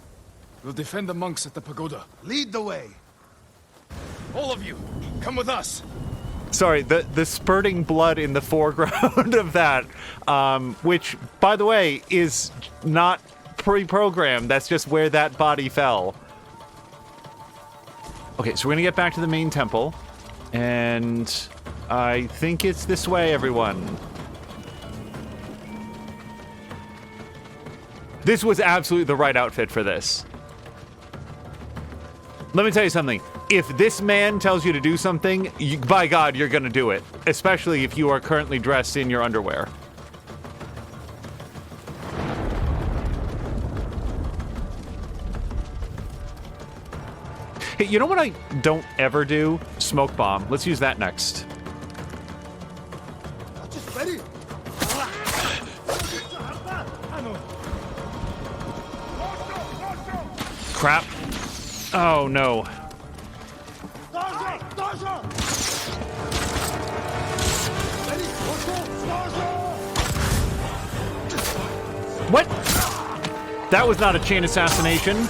We'll defend the monks at the pagoda. Lead the way. All of you, come with us. Sorry, the spurting blood in the foreground of that, which, by the way, is not pre-programmed. That's just where that body fell. Okay, so we're gonna get back to the main temple, and I think it's this way, everyone. This was absolutely the right outfit for this. Let me tell you something. If this man tells you to do something, by God, you're gonna do it. Especially if you are currently dressed in your underwear. Hey, you know what I don't ever do? Smoke bomb. Let's use that next. Just ready. Crap. Oh, no. What? That was not a chain assassination.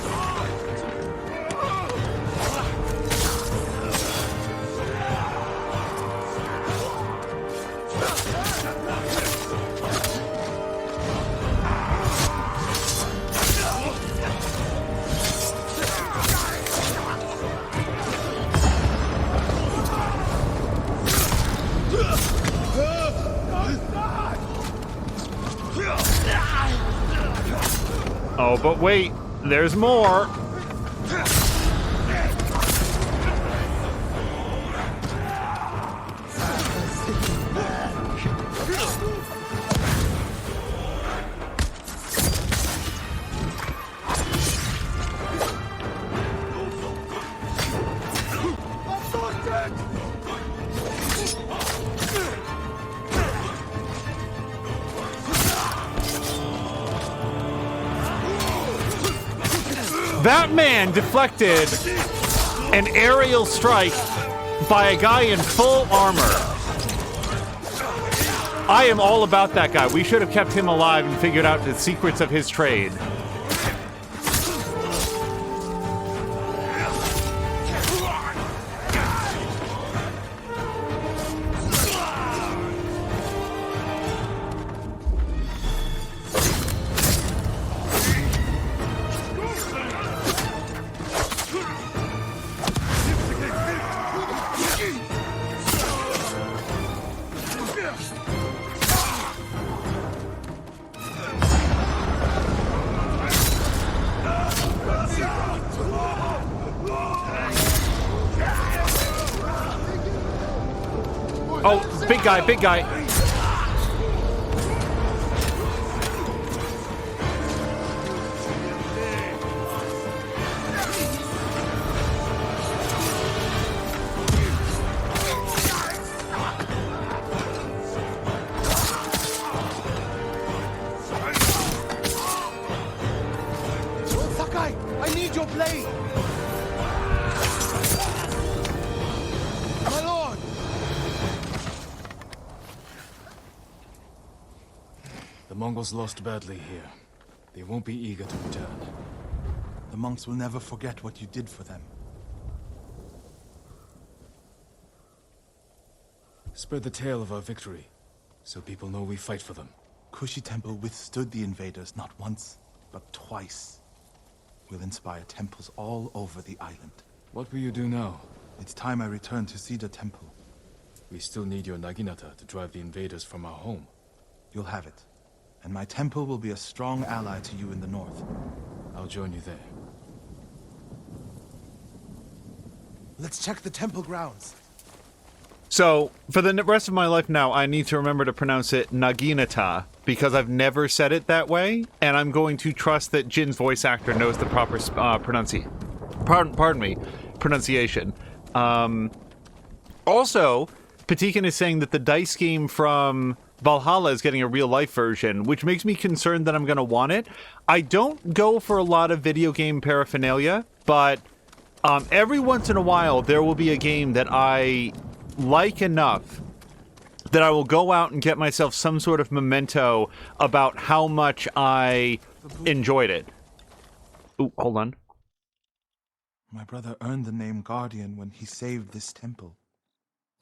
Oh, but wait, there's more. That man deflected an aerial strike by a guy in full armor. I am all about that guy. We should have kept him alive and figured out the secrets of his trade. Oh, big guy, big guy. Sakai, I need your blade. My lord. The Mongols lost badly here. They won't be eager to return. The monks will never forget what you did for them. Spread the tale of our victory, so people know we fight for them. Kushi Temple withstood the invaders not once, but twice. We'll inspire temples all over the island. What will you do now? It's time I return to Cedar Temple. We still need your Naginata to drive the invaders from our home. You'll have it. And my temple will be a strong ally to you in the north. I'll join you there. Let's check the temple grounds. So, for the rest of my life now, I need to remember to pronounce it Naginata, because I've never said it that way, and I'm going to trust that Jin's voice actor knows the proper pronunciation. Also, Patikan is saying that the dice game from Valhalla is getting a real-life version, which makes me concerned that I'm going to want it. I don't go for a lot of video game paraphernalia, but every once in a while there will be a game that I like enough that I will go out and get myself some sort of memento about how much I enjoyed it. Ooh, hold on. My brother earned the name Guardian when he saved this temple.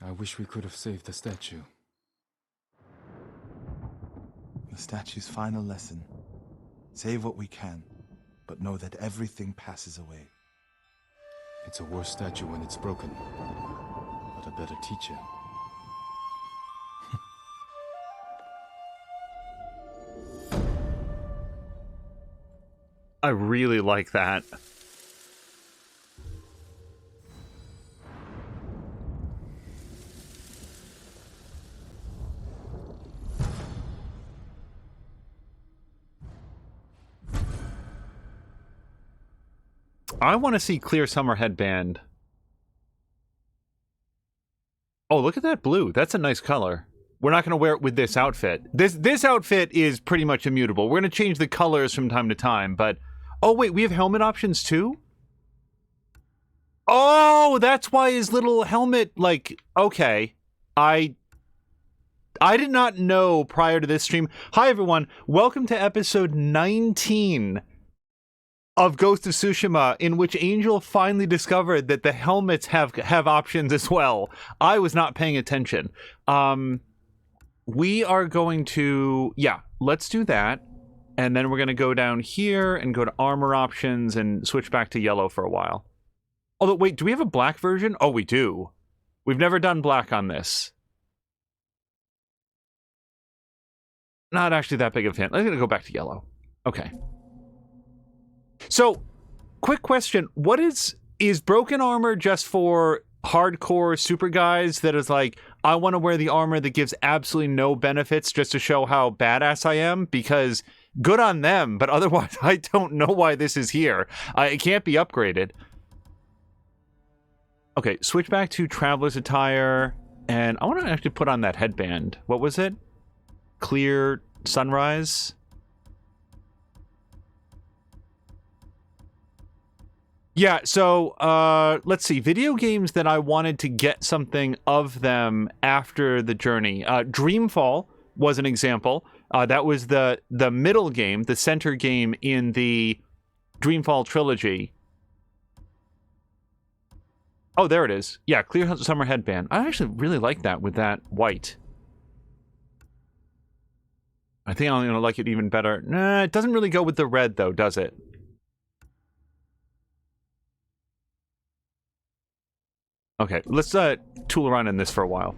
I wish we could have saved the statue. The statue's final lesson. Save what we can, but know that everything passes away. It's a worse statue when it's broken, but a better teacher. I really like that. I want to see Clear Summer Headband. Oh, look at that blue. That's a nice color. We're not going to wear it with this outfit. This outfit is pretty much immutable. We're going to change the colors from time to time, but... Oh, wait, we have helmet options too? Oh, that's why his little helmet, like... Okay. I did not know prior to this stream. Hi, everyone. Welcome to episode 19 of Ghost of Tsushima, in which Angel finally discovered that the helmets have options as well. I was not paying attention. We are going to... Yeah, let's do that. And then we're going to go down here and go to armor options and switch back to yellow for a while. Although, wait, do we have a black version? Oh, we do. We've never done black on this. Not actually that big of a fan. I'm going to go back to yellow. Okay. So, quick question. What is broken armor just for hardcore super guys that is like, I want to wear the armor that gives absolutely no benefits just to show how badass I am? Because good on them, but otherwise I don't know why this is here. It can't be upgraded. Okay, switch back to Traveler's Attire, and I want to actually put on that headband. What was it? Clear Sunrise? Yeah, so, let's see. Video games that I wanted to get something of them after the journey. Dreamfall was an example. That was the middle game, the center game in the Dreamfall trilogy. Oh, there it is. Yeah, Clear Summer Headband. I actually really like that with that white. I think I'm going to like it even better. Nah, it doesn't really go with the red, though, does it? Okay, let's tool around in this for a while.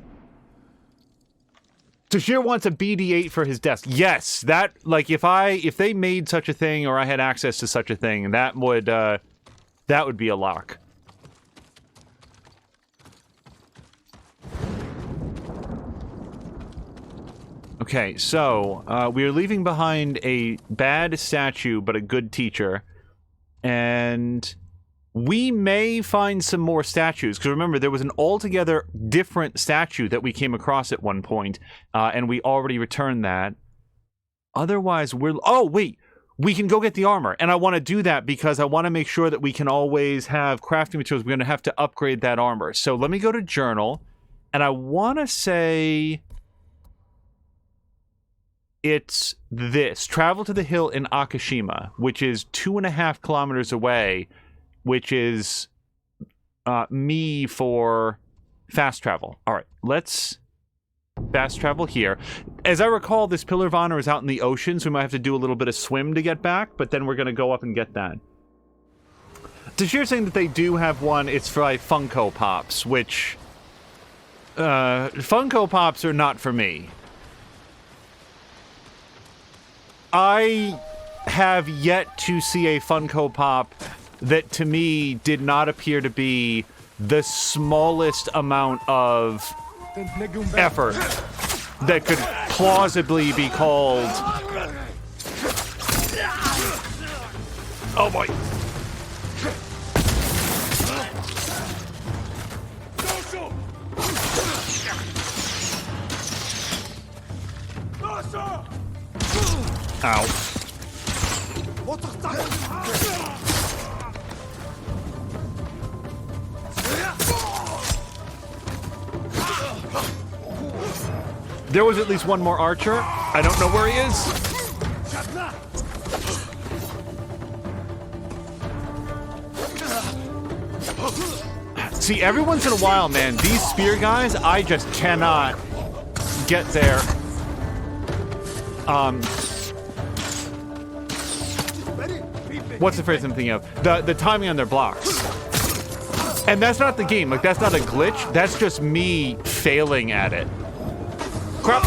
Tashir wants a BD-8 for his desk. Yes, that, like, if they made such a thing or I had access to such a thing, that would be a lock. Okay, so, we are leaving behind a bad statue, but a good teacher. And we may find some more statues, because remember, there was an altogether different statue that we came across at one point, and we already returned that. Otherwise, we're... Oh, wait! We can go get the armor, and I want to do that because I want to make sure that we can always have crafting materials. We're going to have to upgrade that armor. So let me go to Journal, and I want to say... It's this. Travel to the hill in Akashima, which is 2.5 kilometers away, which is me for fast travel. All right, let's fast travel here. As I recall, this Pillar of Honor is out in the ocean, so we might have to do a little bit of swim to get back, but then we're going to go up and get that. Tashir saying that they do have one. It's for like Funko Pops, which Funko Pops are not for me. I have yet to see a Funko Pop that to me did not appear to be the smallest amount of effort that could plausibly be called... Oh boy. Ow. There was at least one more archer. I don't know where he is. See, every once in a while, man, these spear guys, I just cannot get there. What's the phrase I'm thinking of? The timing on their blocks. And that's not the game. Like, that's not a glitch. That's just me failing at it. Crap.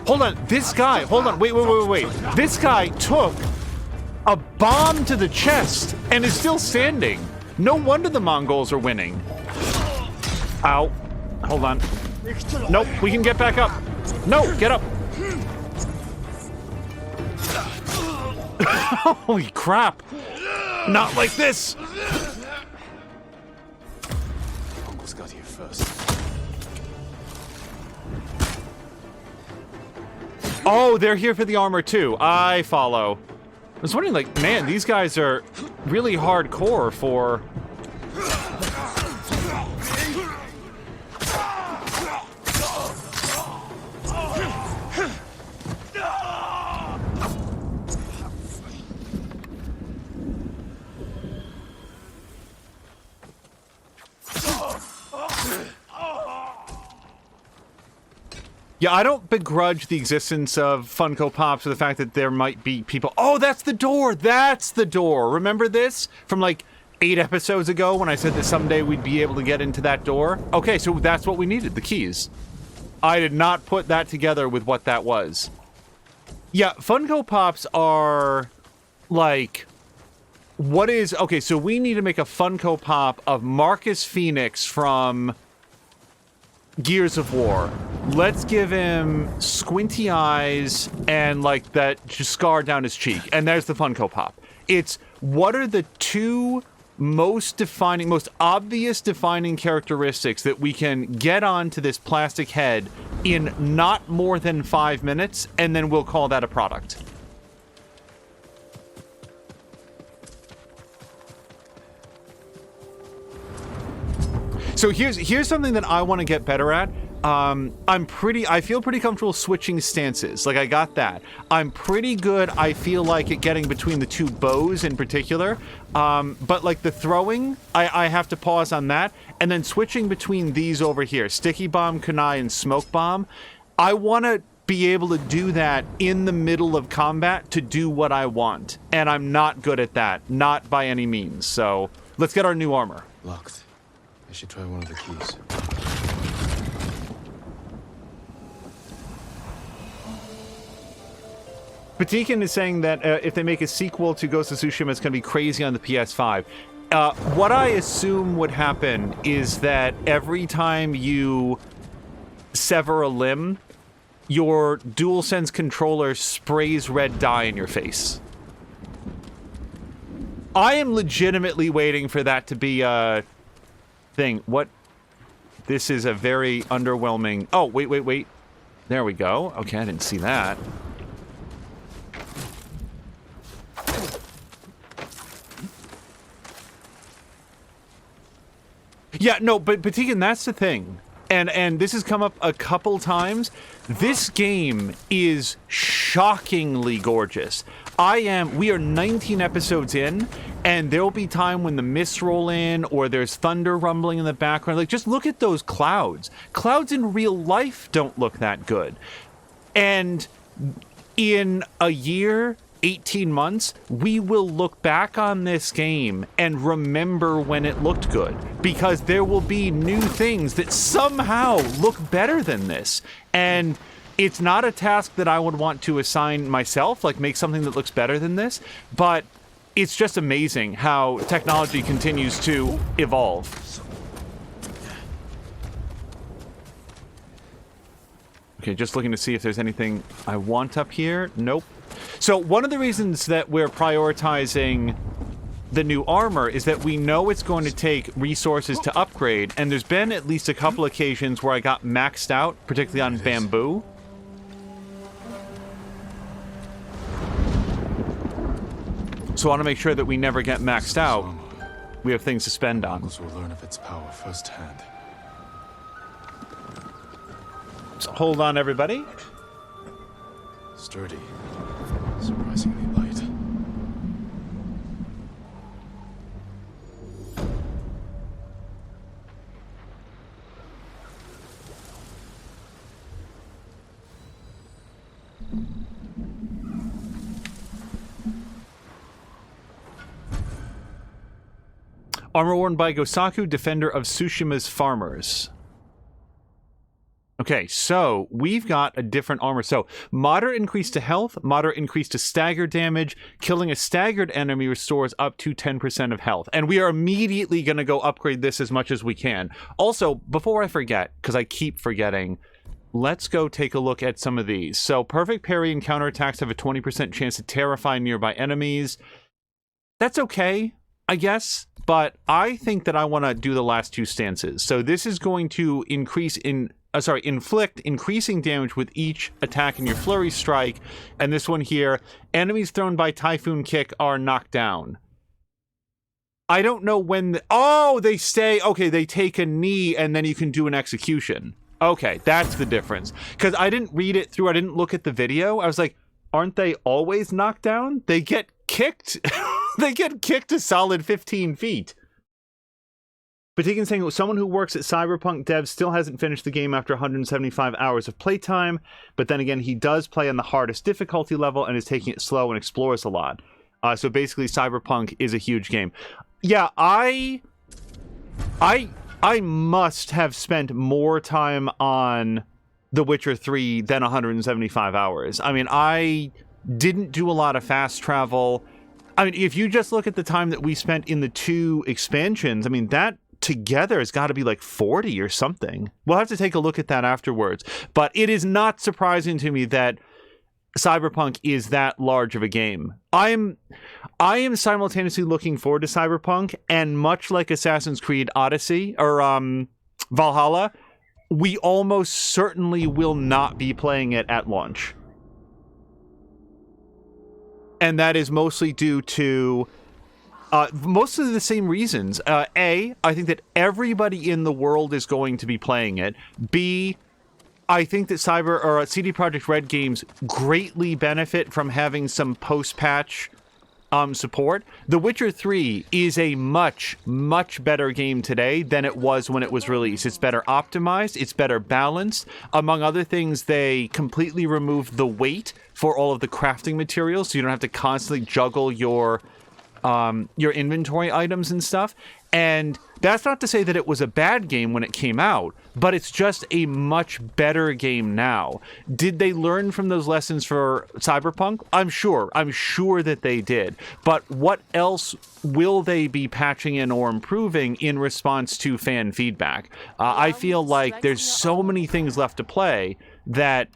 Hold on, this guy, hold on, wait. This guy took a bomb to the chest and is still standing. No wonder the Mongols are winning. Ow. Hold on. Nope, we can get back up. No, get up. Holy crap. Not like this. Mongols got here first. Oh, they're here for the armor too. I follow. I was wondering, like, man, these guys are really hardcore for... Yeah, I don't begrudge the existence of Funko Pops or the fact that there might be people... Oh, that's the door! That's the door! Remember this? From like 8 episodes ago when I said that someday we'd be able to get into that door? Okay, so that's what we needed, the keys. I did not put that together with what that was. Yeah, Funko Pops are... like... What is... Okay, so we need to make a Funko Pop of Marcus Phoenix from... Gears of War. Let's give him squinty eyes and like that scar down his cheek. And there's the Funko Pop. It's what are the two most obvious defining characteristics that we can get onto this plastic head in not more than 5 minutes, and then we'll call that a product. So here's something that I want to get better at. I feel pretty comfortable switching stances. Like, I got that. I'm pretty good, I feel like, at getting between the two bows in particular. But like the throwing, I have to pause on that. And then switching between these over here, Sticky Bomb, Kunai, and Smoke Bomb. I want to be able to do that in the middle of combat to do what I want. And I'm not good at that. Not by any means. So let's get our new armor. Locked. I should try one of the keys. Patikin is saying that if they make a sequel to Ghost of Tsushima, it's going to be crazy on the PS5. What I assume would happen is that every time you sever a limb, your DualSense controller sprays red dye in your face. I am legitimately waiting for that to be a thing. What? This is a very underwhelming... Oh, wait. There we go. Okay, I didn't see that. Yeah, no, but Patikin, that's the thing. And this has come up a couple times. This game is shockingly gorgeous. We are 19 episodes in, And there'll be time when the mists roll in or there's thunder rumbling in the background. Like, just look at those clouds. Clouds in real life don't look that good. And in a year, 18 months, we will look back on this game and remember when it looked good. Because there will be new things that somehow look better than this. And it's not a task that I would want to assign myself, like make something that looks better than this, but it's just amazing how technology continues to evolve. Okay, just looking to see if there's anything I want up here. Nope. So one of the reasons that we're prioritizing the new armor is that we know it's going to take resources to upgrade, and there's been at least a couple occasions where I got maxed out, particularly on bamboo. So I want to make sure that we never get maxed out. We have things to spend on. Mongols will learn of its power firsthand. So hold on, everybody. Sturdy. Surprisingly light. Armor worn by Gosaku, defender of Tsushima's farmers. Okay, so we've got a different armor. So, moderate increase to health, moderate increase to stagger damage. Killing a staggered enemy restores up to 10% of health. And we are immediately going to go upgrade this as much as we can. Also, before I forget, because I keep forgetting, let's go take a look at some of these. So, perfect parry and counterattacks have a 20% chance to terrify nearby enemies. That's okay, I guess. But I think that I want to do the last two stances. So this is going to inflict increasing damage with each attack in your flurry strike. And this one here, enemies thrown by Typhoon Kick are knocked down. I don't know when... they stay... Okay, they take a knee and then you can do an execution. Okay, that's the difference. Because I didn't read it through. I didn't look at the video. I was like, aren't they always knocked down? They get kicked... They get kicked a solid 15 feet. Patikin saying, someone who works at Cyberpunk devs still hasn't finished the game after 175 hours of playtime, but then again, he does play on the hardest difficulty level and is taking it slow and explores a lot. So basically, Cyberpunk is a huge game. Yeah, I must have spent more time on The Witcher 3 than 175 hours. I mean, I didn't do a lot of fast travel. I mean, if you just look at the time that we spent in the 2 expansions, I mean, that together has got to be like 40 or something. We'll have to take a look at that afterwards. But it is not surprising to me that Cyberpunk is that large of a game. I am simultaneously looking forward to Cyberpunk, and much like Assassin's Creed Odyssey or Valhalla, we almost certainly will not be playing it at launch. And that is mostly due to mostly the same reasons. A, I think that everybody in the world is going to be playing it. B, I think that CD Projekt Red games greatly benefit from having some post-patch support. The Witcher 3 is a much, much better game today than it was when it was released. It's better optimized, it's better balanced. Among other things, they completely removed the weight for all of the crafting materials, so you don't have to constantly juggle your inventory items and stuff. And that's not to say that it was a bad game when it came out, but it's just a much better game now. Did they learn from those lessons for Cyberpunk? I'm sure that they did. But what else will they be patching in or improving in response to fan feedback? I feel like there's so many things left to play that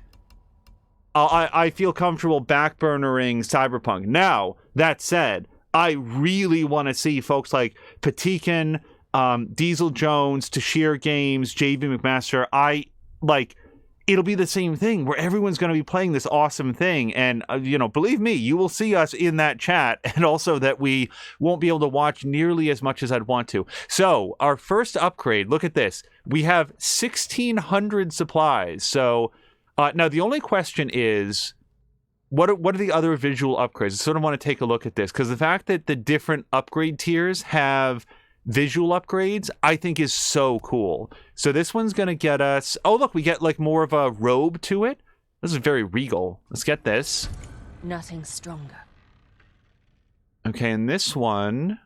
I feel comfortable backburnering Cyberpunk. Now, that said, I really want to see folks like Patikin, Diesel Jones, Tashir Games, JV McMaster. It'll be the same thing where everyone's going to be playing this awesome thing. And, believe me, you will see us in that chat, and also that we won't be able to watch nearly as much as I'd want to. So our first upgrade, look at this. We have 1,600 supplies. So now the only question is, what are the other visual upgrades? I sort of want to take a look at this, because the fact that the different upgrade tiers have visual upgrades, I think is so cool. So this one's going to get us... Oh, look, we get like more of a robe to it. This is very regal. Let's get this. Nothing stronger. Okay, and this one...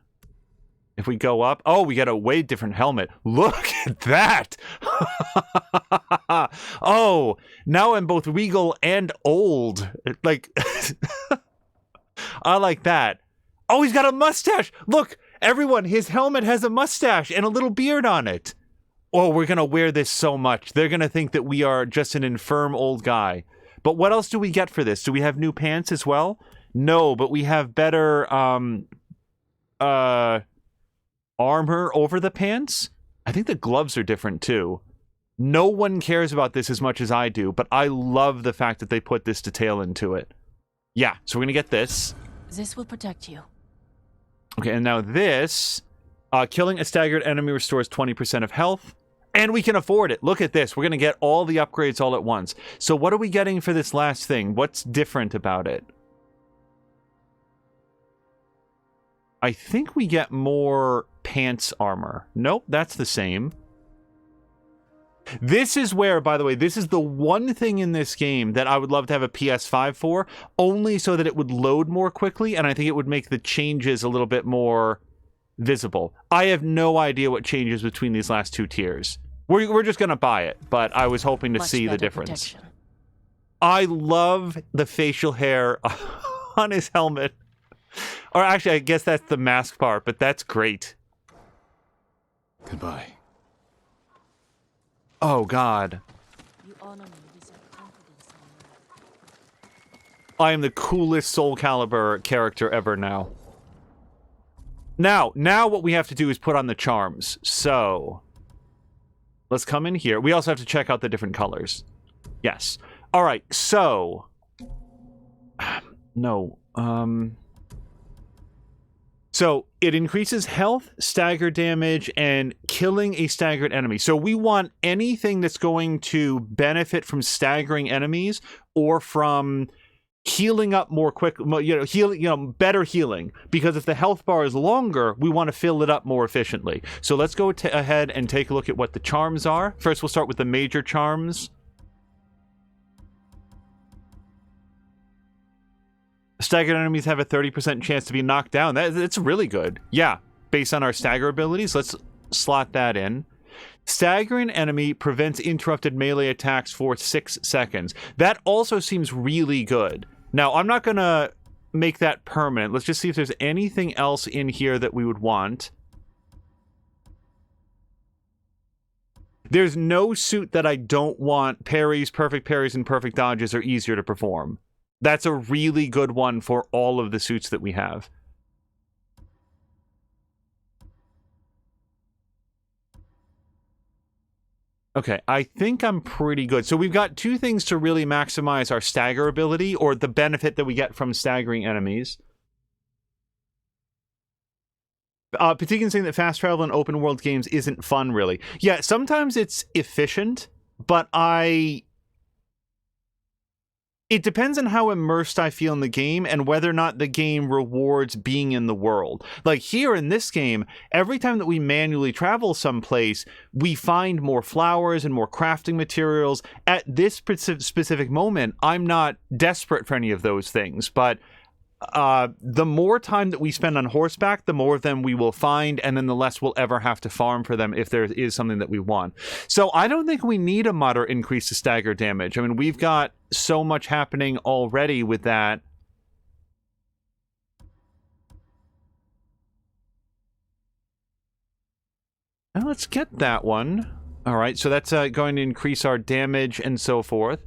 If we go up... Oh, we get a way different helmet. Look at that! Oh, now I'm both regal and old. Like... I like that. Oh, he's got a mustache! Look! Everyone, his helmet has a mustache and a little beard on it. Oh, we're going to wear this so much. They're going to think that we are just an infirm old guy. But what else do we get for this? Do we have new pants as well? No, but we have better armor over the pants. I think the gloves are different too. No one cares about this as much as I do, but I love the fact that they put this detail into it. Yeah, so we're going to get this. This will protect you. Okay, and now this, killing a staggered enemy restores 20% of health, and we can afford it. Look at this. We're going to get all the upgrades all at once. So what are we getting for this last thing? What's different about it? I think we get more pants armor. Nope, that's the same. This is where, by the way, this is the one thing in this game that I would love to have a PS5 for, only so that it would load more quickly, and I think it would make the changes a little bit more visible. I have no idea what changes between these last two tiers. We're just going to buy it, but I was hoping to see the difference. Protection. I love the facial hair on his helmet. Or actually, I guess that's the mask part, but that's great. Goodbye. Oh, God. You honor me with your confidence in me. I am the coolest Soul Calibur character ever now. Now what we have to do is put on the charms. So, let's come in here. We also have to check out the different colors. Yes. All right, so... No, So, it increases health, stagger damage, and killing a staggered enemy. So we want anything that's going to benefit from staggering enemies or from healing up more quick, better healing. Because if the health bar is longer, we want to fill it up more efficiently. So let's go ahead and take a look at what the charms are. First, we'll start with the major charms. Staggered enemies have a 30% chance to be knocked down. That's really good. Yeah, based on our stagger abilities, let's slot that in. Staggering enemy prevents interrupted melee attacks for 6 seconds. That also seems really good. Now, I'm not going to make that permanent. Let's just see if there's anything else in here that we would want. There's no suit that I don't want. Parries, and perfect dodges are easier to perform. That's a really good one for all of the suits that we have. Okay, I think I'm pretty good. So we've got two things to really maximize our stagger ability, or the benefit that we get from staggering enemies. Patigan saying that fast travel in open world games isn't fun, really. Yeah, sometimes it's efficient, but it depends on how immersed I feel in the game and whether or not the game rewards being in the world. Like here in this game, every time that we manually travel someplace, we find more flowers and more crafting materials. At this specific moment, I'm not desperate for any of those things, but the more time that we spend on horseback, the more of them we will find, and then the less we'll ever have to farm for them if there is something that we want. So I don't think we need a moderate increase to stagger damage. I mean, we've got so much happening already with that. Now let's get that one. All right, so that's going to increase our damage and so forth.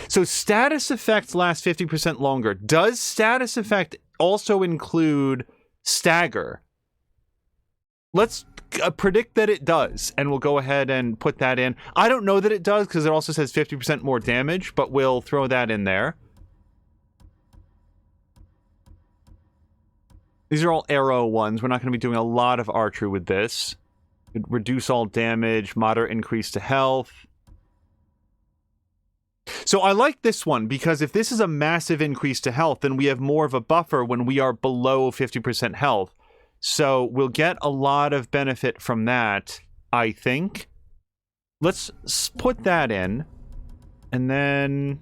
So status effects last 50% longer. Does status effect also include stagger? Let's predict that it does, and we'll go ahead and put that in. I don't know that it does, because it also says 50% more damage, but we'll throw that in there. These are all arrow ones. We're not going to be doing a lot of archery with this. Reduce all damage, moderate increase to health. So I like this one because if this is a massive increase to health, then we have more of a buffer when we are below 50% health. So we'll get a lot of benefit from that, I think. Let's put that in. And then...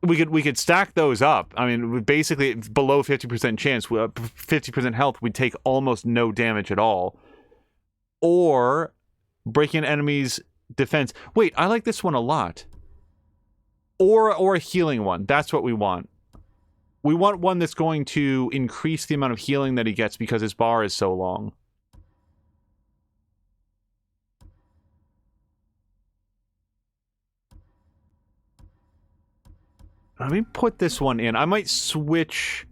We could stack those up. I mean, basically, below 50% chance, 50% health, we'd take almost no damage at all. Or breaking an enemy's defense. Wait, I like this one a lot. Or a healing one. That's what we want. We want one that's going to increase the amount of healing that he gets because his bar is so long. Let me put this one in. I might switch...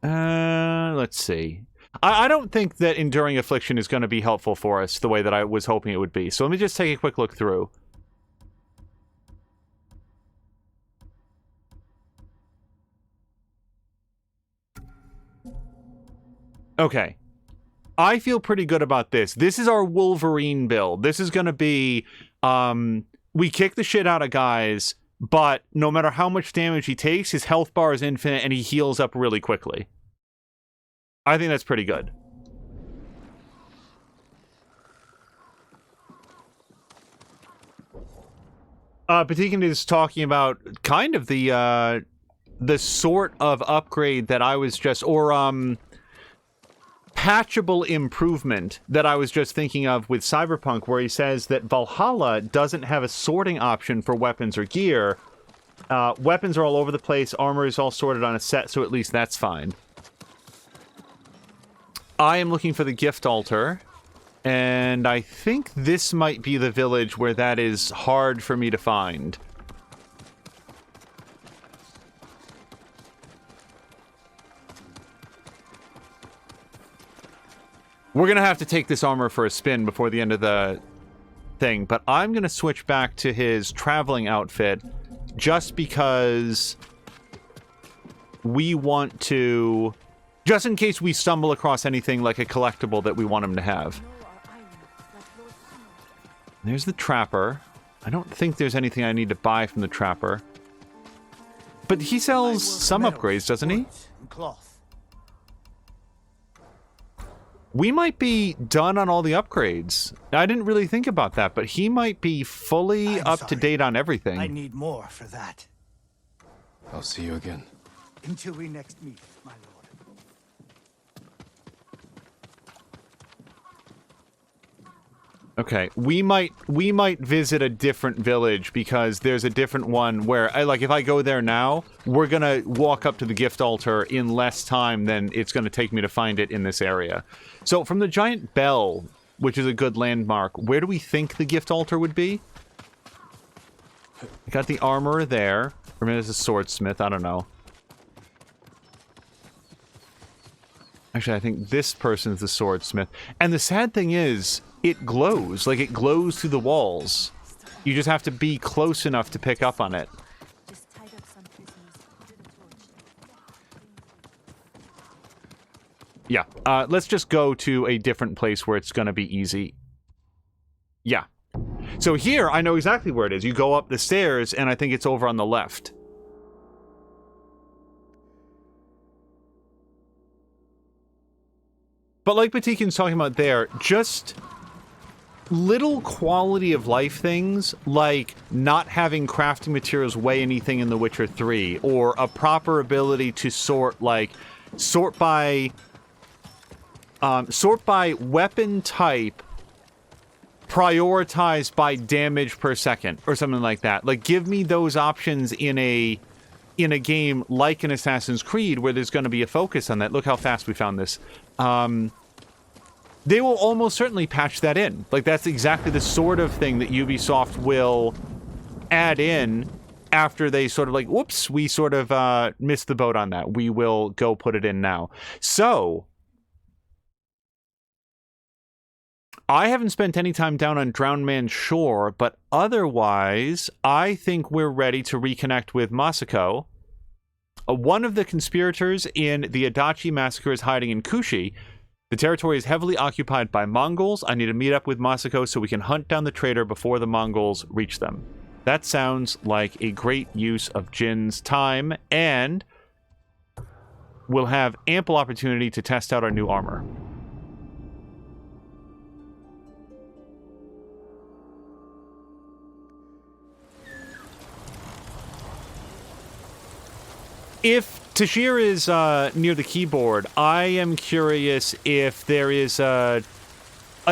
let's see. I don't think that Enduring Affliction is going to be helpful for us the way that I was hoping it would be. So let me just take a quick look through. Okay. I feel pretty good about this. This is our Wolverine build. This is going to be... we kick the shit out of guys, but no matter how much damage he takes, his health bar is infinite and he heals up really quickly. I think that's pretty good. Patikin is talking about kind of the sort of upgrade that I was just... Or, patchable improvement that I was just thinking of with Cyberpunk, where he says that Valhalla doesn't have a sorting option for weapons or gear. Weapons are all over the place, armor is all sorted on a set, so at least that's fine. I am looking for the gift altar, and I think this might be the village where that is hard for me to find. We're going to have to take this armor for a spin before the end of the thing, but I'm going to switch back to his traveling outfit just because we want to... Just in case we stumble across anything like a collectible that we want him to have. There's the Trapper. I don't think there's anything I need to buy from the Trapper. But he sells some upgrades, doesn't he? We might be done on all the upgrades. I didn't really think about that, but he might be fully up to date on everything. I need more for that. I'll see you again. Until we next meet, my lord. Okay, we might visit a different village because there's a different one where, like, if I go there now, we're gonna walk up to the gift altar in less time than it's gonna take me to find it in this area. So, from the giant bell, which is a good landmark, where do we think the gift altar would be? We got the armorer there. Or maybe it's a swordsmith, I don't know. Actually, I think this person's the swordsmith. And the sad thing is, it glows. Like, it glows through the walls. You just have to be close enough to pick up on it. Yeah, let's just go to a different place where it's gonna be easy. Yeah. So here, I know exactly where it is. You go up the stairs, and I think it's over on the left. But like Batikin's talking about there, just little quality of life things, like not having crafting materials weigh anything in The Witcher 3, or a proper ability to sort, like, sort by weapon type, prioritized by damage per second, or something like that. Like, give me those options in a game like an Assassin's Creed, where there's going to be a focus on that. Look how fast we found this. They will almost certainly patch that in. Like, that's exactly the sort of thing that Ubisoft will add in after they sort of like, whoops, we sort of missed the boat on that. We will go put it in now. So, I haven't spent any time down on Drowned Man's Shore, but otherwise, I think we're ready to reconnect with Masako. One of the conspirators in the Adachi massacre is hiding in Kushi. The territory is heavily occupied by Mongols. I need to meet up with Masako so we can hunt down the traitor before the Mongols reach them. That sounds like a great use of Jin's time, and we'll have ample opportunity to test out our new armor. If Tashir is near the keyboard, I am curious if there is a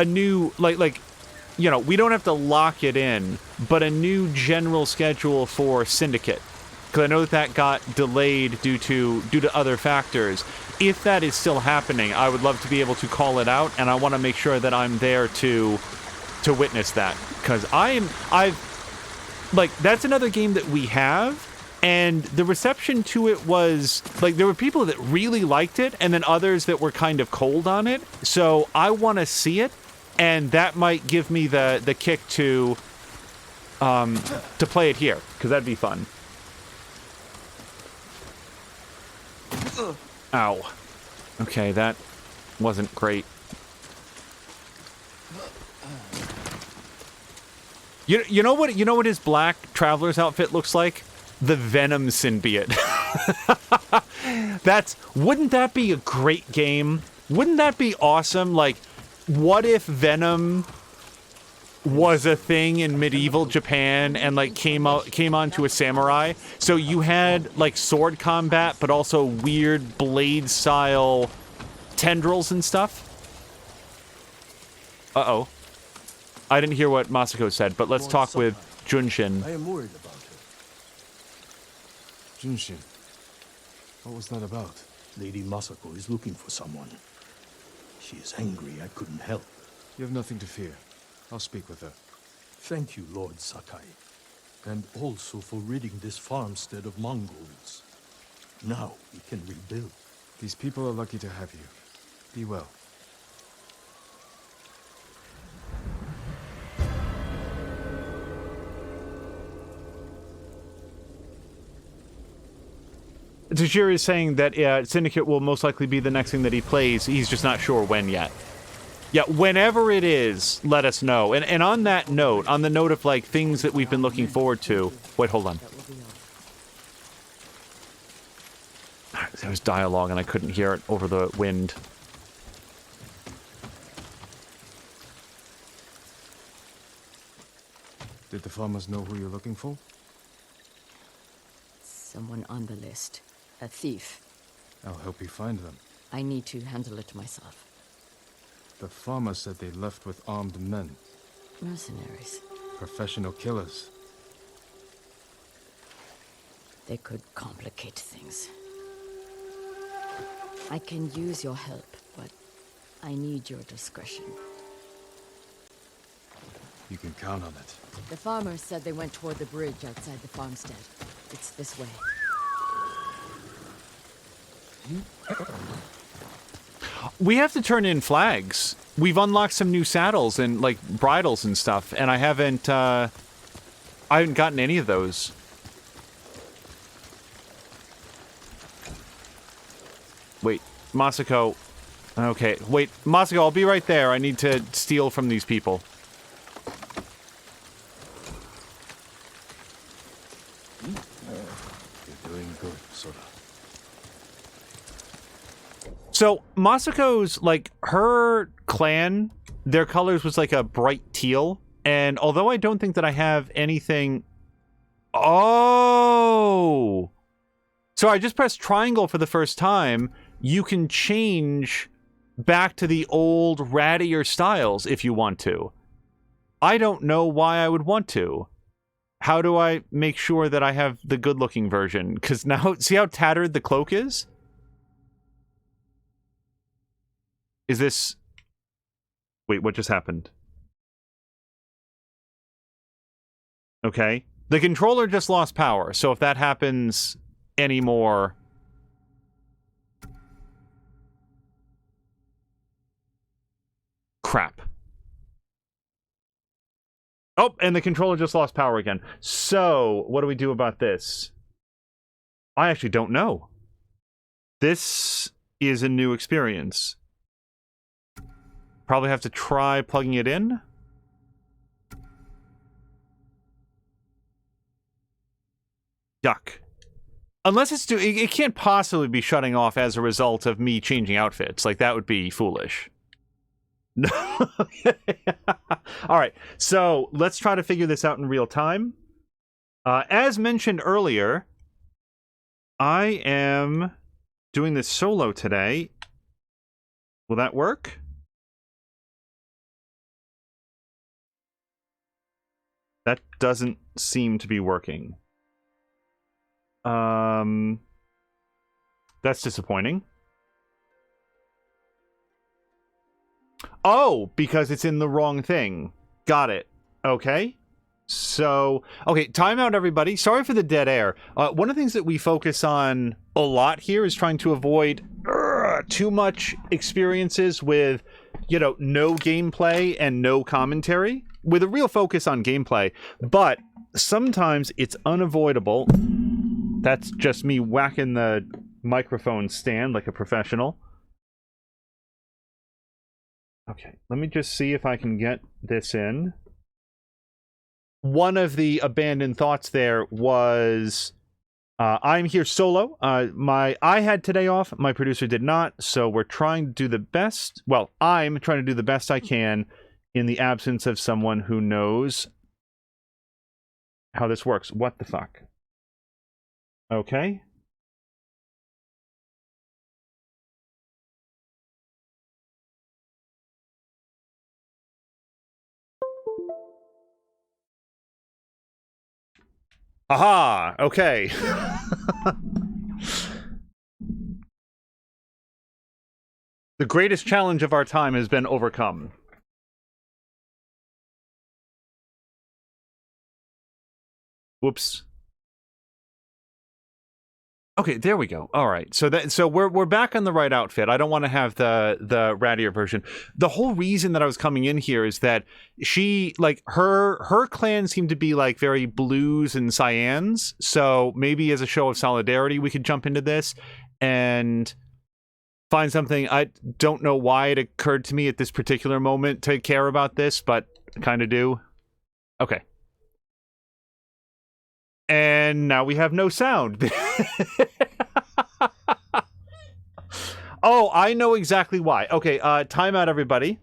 new, like, you know, we don't have to lock it in, but a new general schedule for Syndicate. Because I know that got delayed due to other factors. If that is still happening, I would love to be able to call it out, and I want to make sure that I'm there to witness that. Because that's another game that we have. And the reception to it was, like, there were people that really liked it, and then others that were kind of cold on it. So I want to see it, and that might give me the kick to play it here, because that'd be fun. Ow. Okay, that wasn't great. You know what his black traveler's outfit looks like? The Venom symbiote. Wouldn't that be a great game? Wouldn't that be awesome? Like, what if Venom was a thing in medieval Japan and like came onto a samurai? So you had like sword combat, but also weird blade style tendrils and stuff. Uh-oh. I didn't hear what Masako said, but let's talk with Junshin. I am worried about her. Junshin, what was that about? Lady Masako is looking for someone. She is angry I couldn't help. You have nothing to fear. I'll speak with her. Thank you, Lord Sakai. And also for ridding this farmstead of Mongols. Now we can rebuild. These people are lucky to have you. Be well. Tajiri is saying that Syndicate will most likely be the next thing that he plays. He's just not sure when yet. Yeah, whenever it is, let us know. And on that note, on the note of like things that we've been looking forward to. Wait, hold on. There was dialogue and I couldn't hear it over the wind. Did the farmers know who you're looking for? Someone on the list. A thief. I'll help you find them. I need to handle it myself. The farmer said they left with armed men. Mercenaries. Professional killers. They could complicate things. I can use your help, but I need your discretion. You can count on it. The farmers said they went toward the bridge outside the farmstead. It's this way. We have to turn in flags. We've unlocked some new saddles and like bridles and stuff, and I haven't gotten any of those. Wait, Masako. Okay, wait, Masako, I'll be right there. I need to steal from these people. You're doing good, Sora. So, Masako's, like, her clan, their colors was like a bright teal. And although I don't think that I have anything... Oh! So I just pressed triangle for the first time. You can change back to the old, rattier styles if you want to. I don't know why I would want to. How do I make sure that I have the good-looking version? Because now, see how tattered the cloak is? Is this... Wait, what just happened? Okay. The controller just lost power, so if that happens anymore... Crap. Oh, and the controller just lost power again. So, what do we do about this? I actually don't know. This is a new experience. Probably have to try plugging it in. Yuck. Unless it's it can't possibly be shutting off as a result of me changing outfits. Like, that would be foolish. No. All right, so let's try to figure this out in real time. As mentioned earlier, I am doing this solo today. Will that work? That doesn't seem to be working. That's disappointing. Oh, because it's in the wrong thing. Got it. Okay. So, okay, time out, everybody. Sorry for the dead air. One of the things that we focus on a lot here is trying to avoid too much experiences with, you know, no gameplay and no commentary, with a real focus on gameplay. But sometimes it's unavoidable. That's just me whacking the microphone stand like a professional. Okay, let me just see if I can get this in. One of the abandoned thoughts there was, I'm here solo. I had today off. My producer did not, so we're trying to do the best. Well, I'm trying to do the best I can in the absence of someone who knows how this works. What the fuck? Okay. Aha! Okay. The greatest challenge of our time has been overcome. Whoops. Okay, there we go. All right, so we're back on the right outfit. I don't want to have the rattier version. The whole reason that I was coming in here is that she, like, her clan seemed to be like very blues and cyans. So maybe as a show of solidarity, we could jump into this and find something. I don't know why it occurred to me at this particular moment to care about this, but I kind of do. Okay. And now we have no sound. Oh, I know exactly why. Okay, time out, everybody.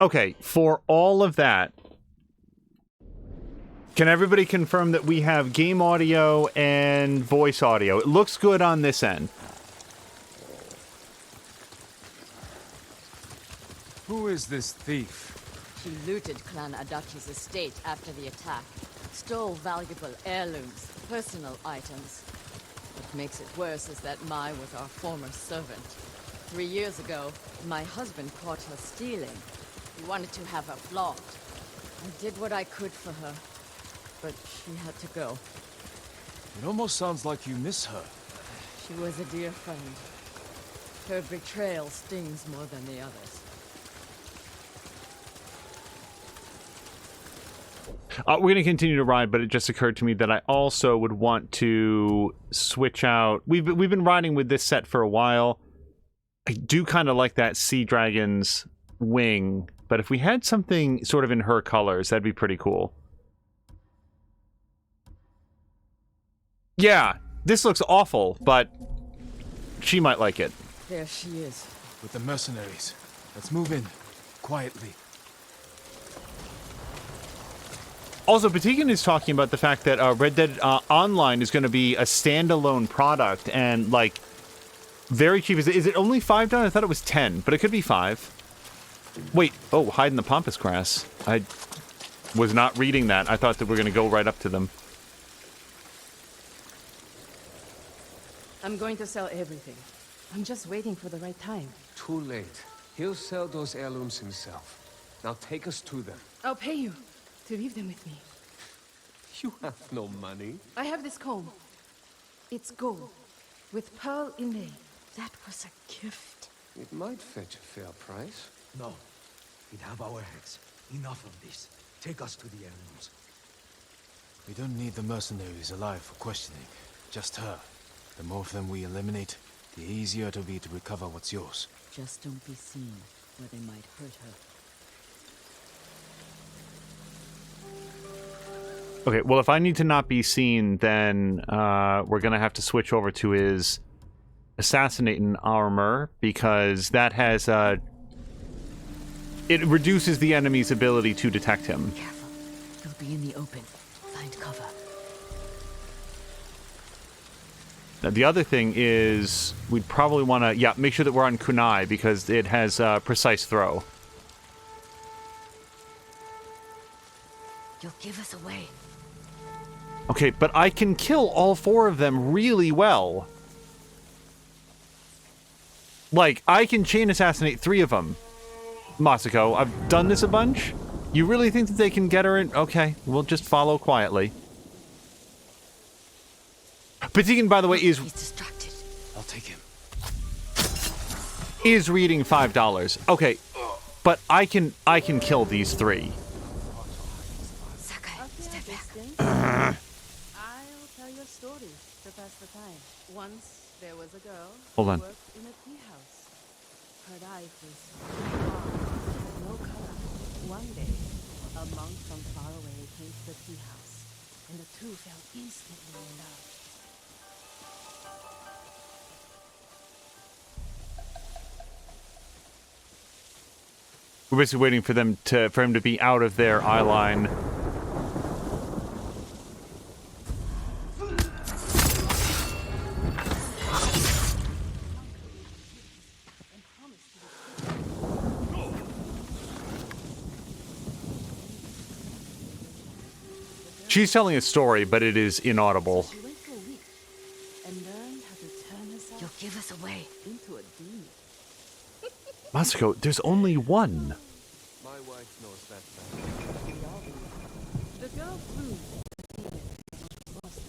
Okay, for all of that, can everybody confirm that we have game audio and voice audio? It looks good on this end. Who is this thief? He looted Clan Adachi's estate after the attack. Stole valuable heirlooms, personal items. What makes it worse is that Mai was our former servant. 3 years ago, my husband caught her stealing. He wanted to have her flogged. I did what I could for her, but she had to go. It almost sounds like you miss her. She was a dear friend. Her betrayal stings more than the others. We're going to continue to ride, but it just occurred to me that I also would want to switch out. We've been riding with this set for a while. I do kind of like that Sea Dragon's wing, but if we had something sort of in her colors, that'd be pretty cool. Yeah, this looks awful, but she might like it. There she is. With the mercenaries. Let's move in. Quietly. Also, Patigan is talking about the fact that Red Dead Online is going to be a standalone product, and, like, Very cheap. Is it only $5? I thought it was 10, but it could be 5. Wait. Oh, hide in the pampas grass. I was not reading that. I thought that we're going to go right up to them. I'm going to sell everything. I'm just waiting for the right time. Too late. He'll sell those heirlooms himself. Now take us to them. I'll pay you to leave them with me. You have no money. I have this comb. It's gold, with pearl inlay. That was a gift. It might fetch a fair price. No. We'd have our heads. Enough of this. Take us to the heirlooms. We don't need the mercenaries alive for questioning. Just her. The more of them we eliminate, the easier it'll be to recover what's yours. Just don't be seen, or they might hurt her. Okay, well, if I need to not be seen, then we're going to have to switch over to his assassinating armor, because that has, it reduces the enemy's ability to detect him. Careful. They'll be in the open. Find cover. Now, the other thing is, we'd probably want to, yeah, make sure that we're on kunai, because it has precise throw. You'll give us away. Okay, but I can kill all 4 of them really well. Like, I can chain assassinate 3 of them. Masako, I've done this a bunch. You really think that they can get her in? Okay, we'll just follow quietly. Patigan, by the way, He's distracted. I'll take him. is reading $5. Okay, but I can kill these 3. Sakai, step back. I'll tell you a story to pass the time. Once there was a girl Hold who on. worked in a tea house. Her life was hard, no color. One day, a monk from far away came to the tea house, and the two fell instantly in love. We're basically waiting for them for him to be out of their eye line. She's telling a story, but it is inaudible. She went for a week and learned how to turn herself You'll give us away. into a demon. Masako, there's only one. My wife knows that better. The girl flew the demon lost,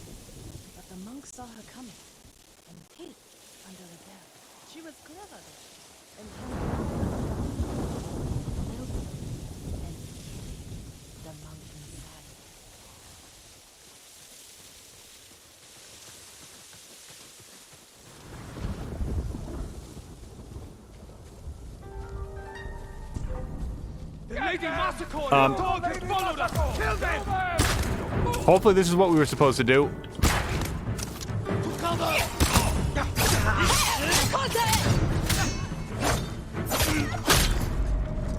but the monk saw her coming and hid under the bed. She was clever though, and turned around and killing the monk inside. Hopefully this is what we were supposed to do.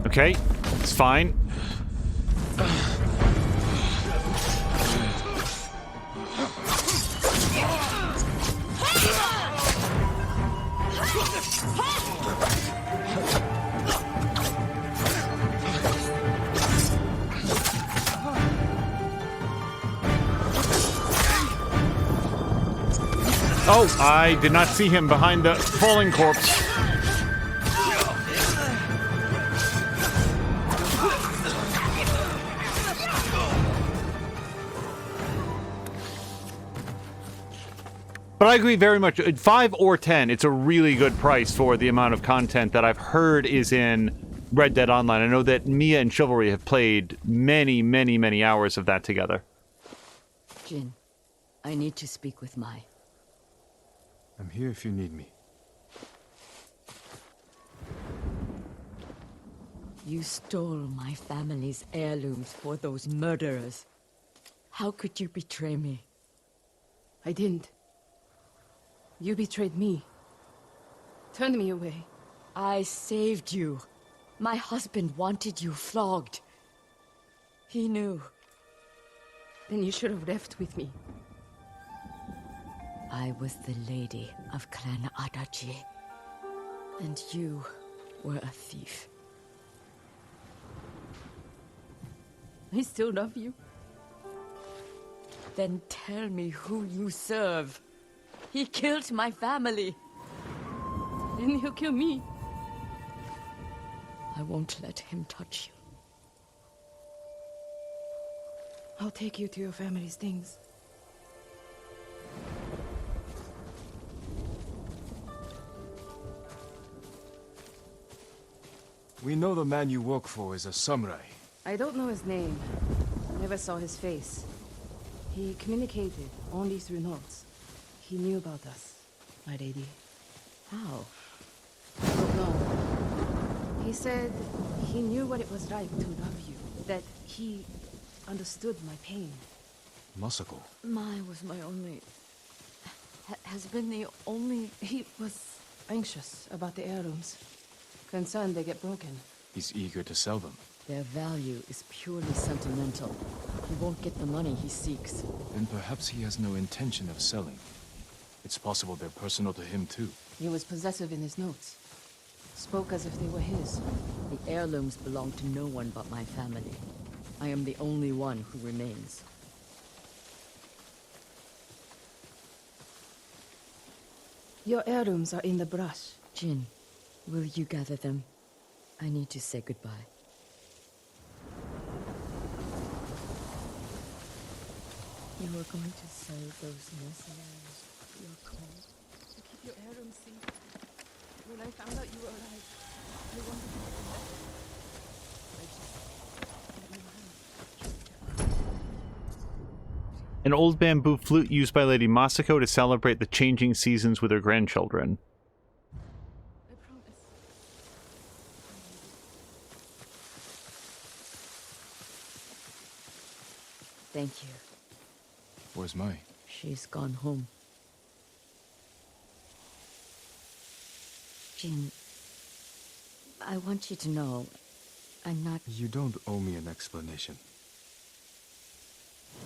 Okay, it's fine. Oh, I did not see him behind the falling corpse. But I agree very much. 5 or 10, it's a really good price for the amount of content that I've heard is in Red Dead Online. I know that Mia and Chivalry have played many, many, many hours of that together. Jin, I need to speak with Mai. I'm here if you need me. You stole my family's heirlooms for those murderers. How could you betray me? I didn't. You betrayed me. Turned me away. I saved you. My husband wanted you flogged. He knew. Then you should have left with me. I was the lady of Clan Adachi. And you were a thief. I still love you. Then tell me who you serve. He killed my family. Then he'll kill me. I won't let him touch you. I'll take you to your family's things. We know the man you work for is a samurai. I don't know his name. Never saw his face. He communicated only through notes. He knew about us, my lady. How? I don't know. He said he knew what it was like to love you. That he understood my pain. Masako. Mai was my only... has been the only... He was anxious about the heirlooms. Concerned they get broken. He's eager to sell them. Their value is purely sentimental. He won't get the money he seeks. Then perhaps he has no intention of selling. It's possible they're personal to him too. He was possessive in his notes. Spoke as if they were his. The heirlooms belong to no one but my family. I am the only one who remains. Your heirlooms are in the brush. Jin, will you gather them? I need to say goodbye. You are going to sell those mercenaries your call? To keep your heirlooms safe. When I found out you were alive, I wanted to get them back. I just... let you have. An old bamboo flute used by Lady Masako to celebrate the changing seasons with her grandchildren. I promise. Thank you. Where's Mai? She's gone home. Jin, I want you to know, I'm not... You don't owe me an explanation.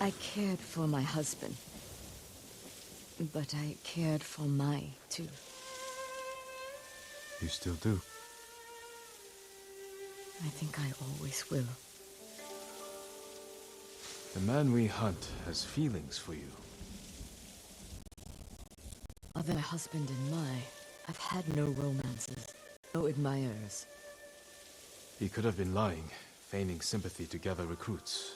I cared for my husband. But I cared for Mai, too. You still do? I think I always will. The man we hunt has feelings for you. Other than my husband and Mai, I've had no romances, no admirers. He could have been lying, feigning sympathy to gather recruits.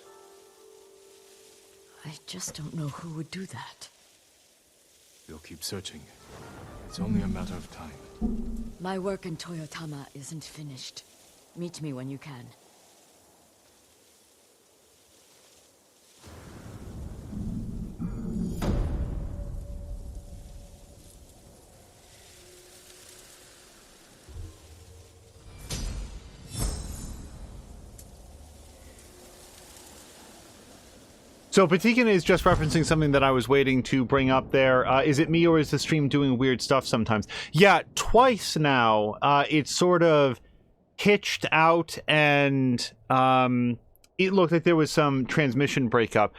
I just don't know who would do that. We'll keep searching. It's only a matter of time. My work in Toyotama isn't finished. Meet me when you can. So Patikin is just referencing something that I was waiting to bring up there. Is it me or is the stream doing weird stuff sometimes? Yeah, twice now. It's sort of hitched out and it looked like there was some transmission breakup.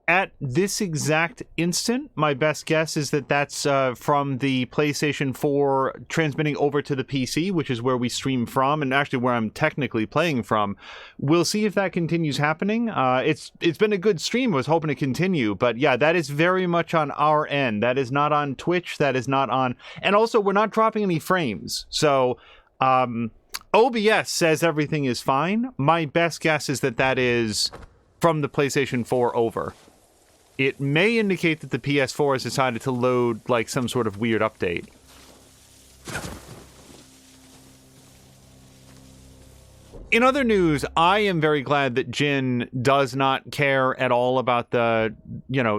At this exact instant, my best guess is that that's from the PlayStation 4 transmitting over to the PC, which is where we stream from, and actually where I'm technically playing from. We'll see if that continues happening. It's been a good stream. I was hoping to continue, but yeah, that is very much on our end. That is not on Twitch. That is not on... And also, we're not dropping any frames. So, OBS says everything is fine. My best guess is that that is from the PlayStation 4 over. It may indicate that the PS4 has decided to load, like, some sort of weird update. In other news, I am very glad that Jin does not care at all about the,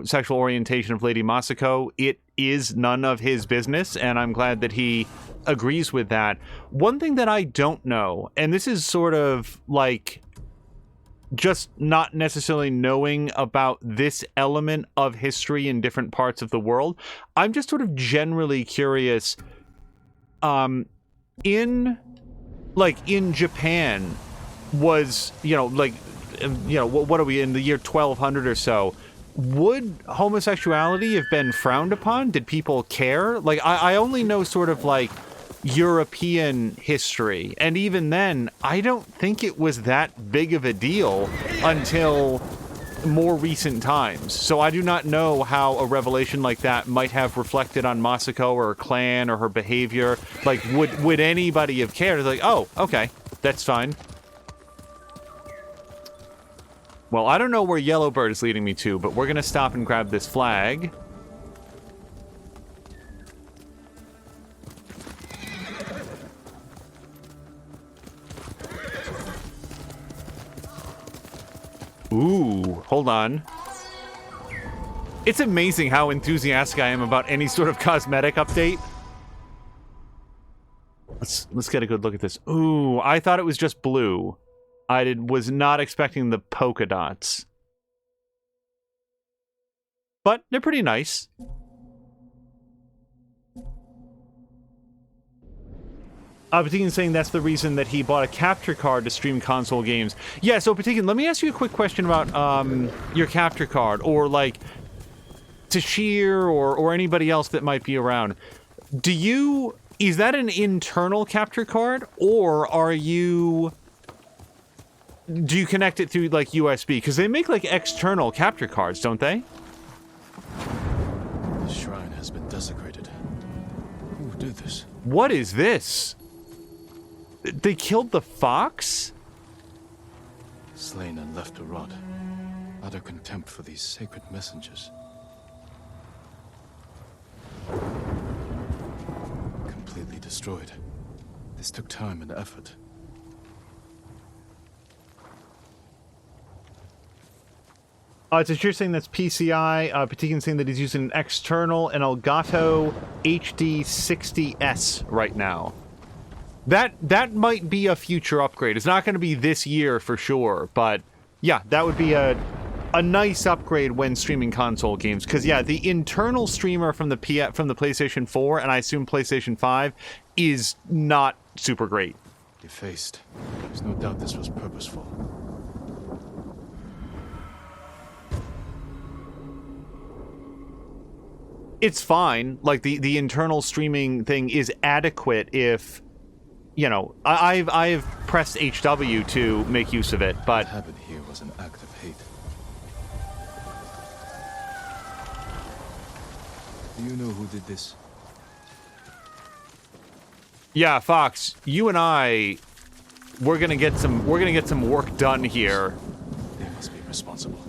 sexual orientation of Lady Masako. It is none of his business, and I'm glad that he agrees with that. One thing that I don't know, and this is sort of, like... just not necessarily knowing about this element of history in different parts of the world. I'm just sort of generally curious. In Japan, was, what are we in the year 1200 or so? Would homosexuality have been frowned upon? Did people care? Like, I only know sort of like, European history. And even then, I don't think it was that big of a deal until more recent times. So I do not know how a revelation like that might have reflected on Masako or her clan or her behavior. Like, would anybody have cared? Like, oh, okay, that's fine. Well, I don't know where Yellowbird is leading me to, but we're gonna stop and grab this flag. Ooh, hold on. It's amazing how enthusiastic I am about any sort of cosmetic update. Let's get a good look at this. Ooh, I thought it was just blue. Was not expecting the polka dots. But they're pretty nice. Patikin saying that's the reason that he bought a capture card to stream console games. Yeah, so Patikin, let me ask you a quick question about your capture card, or like Tashir or anybody else that might be around. Is that an internal capture card, or do you connect it through like USB? Because they make like external capture cards, don't they? The shrine has been desecrated. Who would do this? What is this? They killed the fox? Slain and left to rot. Utter contempt for these sacred messengers. Completely destroyed. This took time and effort. It's you're saying that's PCI. Patikin saying that he's using an external, an Elgato HD 60S right now. That might be a future upgrade. It's not going to be this year for sure, but yeah, that would be a nice upgrade when streaming console games. Because yeah, the internal streamer from the PlayStation 4 and I assume PlayStation 5 is not super great. Defaced. There's no doubt this was purposeful. It's fine. Like the internal streaming thing is adequate if, you know, I've pressed HW to make use of it, but what happened here was an act of hate. Do you know who did this? Yeah, Fox, you and we're gonna get some work done here. They must be responsible.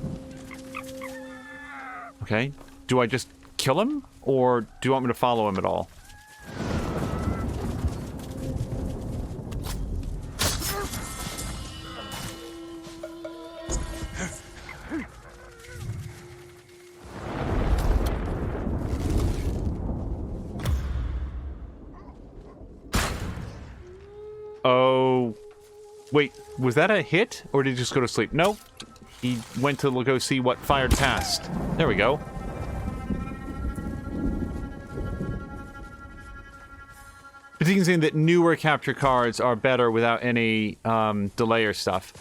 Okay. Do I just kill him, or do you want me to follow him at all? Oh, wait, was that a hit, or did he just go to sleep? No, he went to go see what fired past. There we go. Particularly saying that newer capture cards are better without any delay or stuff.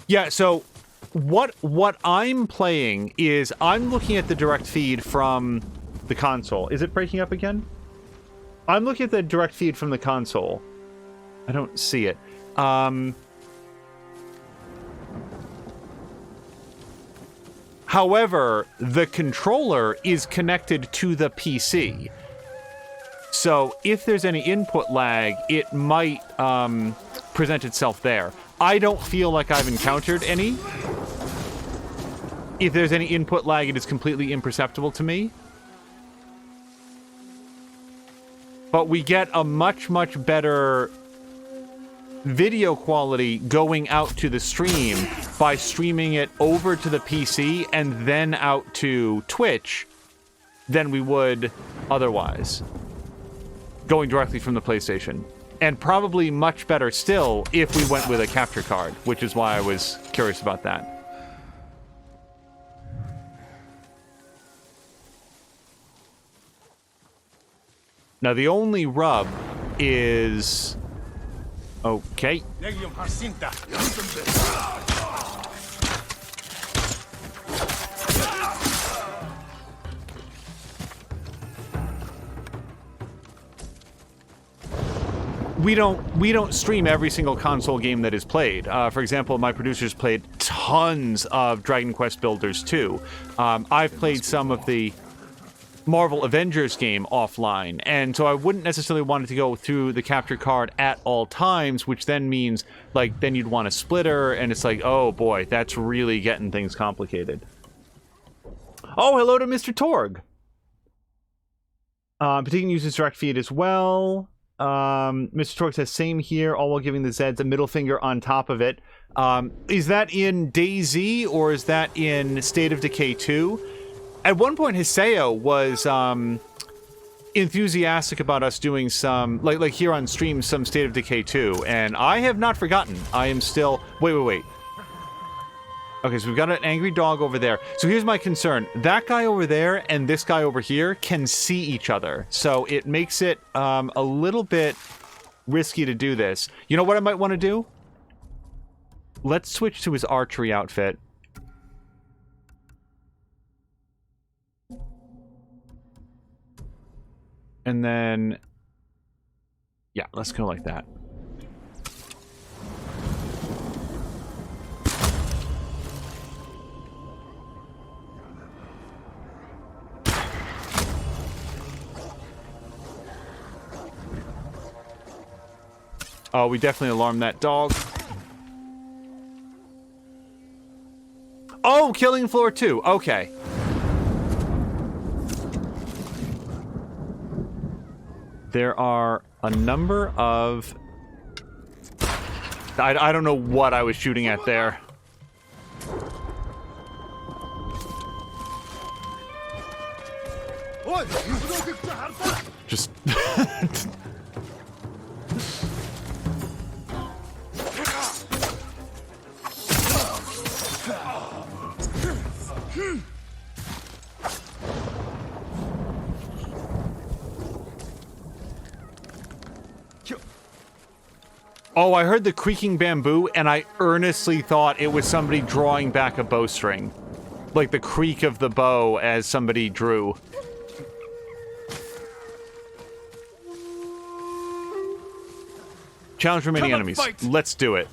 Yeah, so what I'm playing is I'm looking at the direct feed from the console. Is it breaking up again? I'm looking at the direct feed from the console. I don't see it. However, the controller is connected to the PC. So if there's any input lag, it might present itself there. I don't feel like I've encountered any. If there's any input lag, it is completely imperceptible to me. But we get a much, much better video quality going out to the stream by streaming it over to the PC and then out to Twitch than we would otherwise, going directly from the PlayStation. And probably much better still if we went with a capture card, which is why I was curious about that. Now, the only rub is... Okay. we don't stream every single console game that is played. For example, my producers played tons of Dragon Quest Builders 2. I've played some of the Marvel Avengers game offline, and so I wouldn't necessarily want it to go through the capture card at all times, which then means, like, then you'd want a splitter, and it's like, oh boy, that's really getting things complicated. Oh, hello to Mr. Torg. Particularly uses direct feed as well. Mr. Torg says, same here, all while giving the Zeds a middle finger on top of it. Is that in DayZ, or is that in State of Decay 2? At one point, Hiseo was enthusiastic about us doing some, like here on stream, some State of Decay 2, and I have not forgotten. I am still... Wait. Okay, so we've got an angry dog over there. So here's my concern. That guy over there and this guy over here can see each other, so it makes it a little bit risky to do this. You know what I might want to do? Let's switch to his archery outfit. And then, yeah, let's go like that. Oh, we definitely alarmed that dog. Oh, killing floor 2. Okay. There are a number of... I don't know what I was shooting at there. Just... Oh, I heard the creaking bamboo, and I earnestly thought it was somebody drawing back a bowstring. Like the creak of the bow as somebody drew. Challenge remaining enemies. Fight. Let's do it.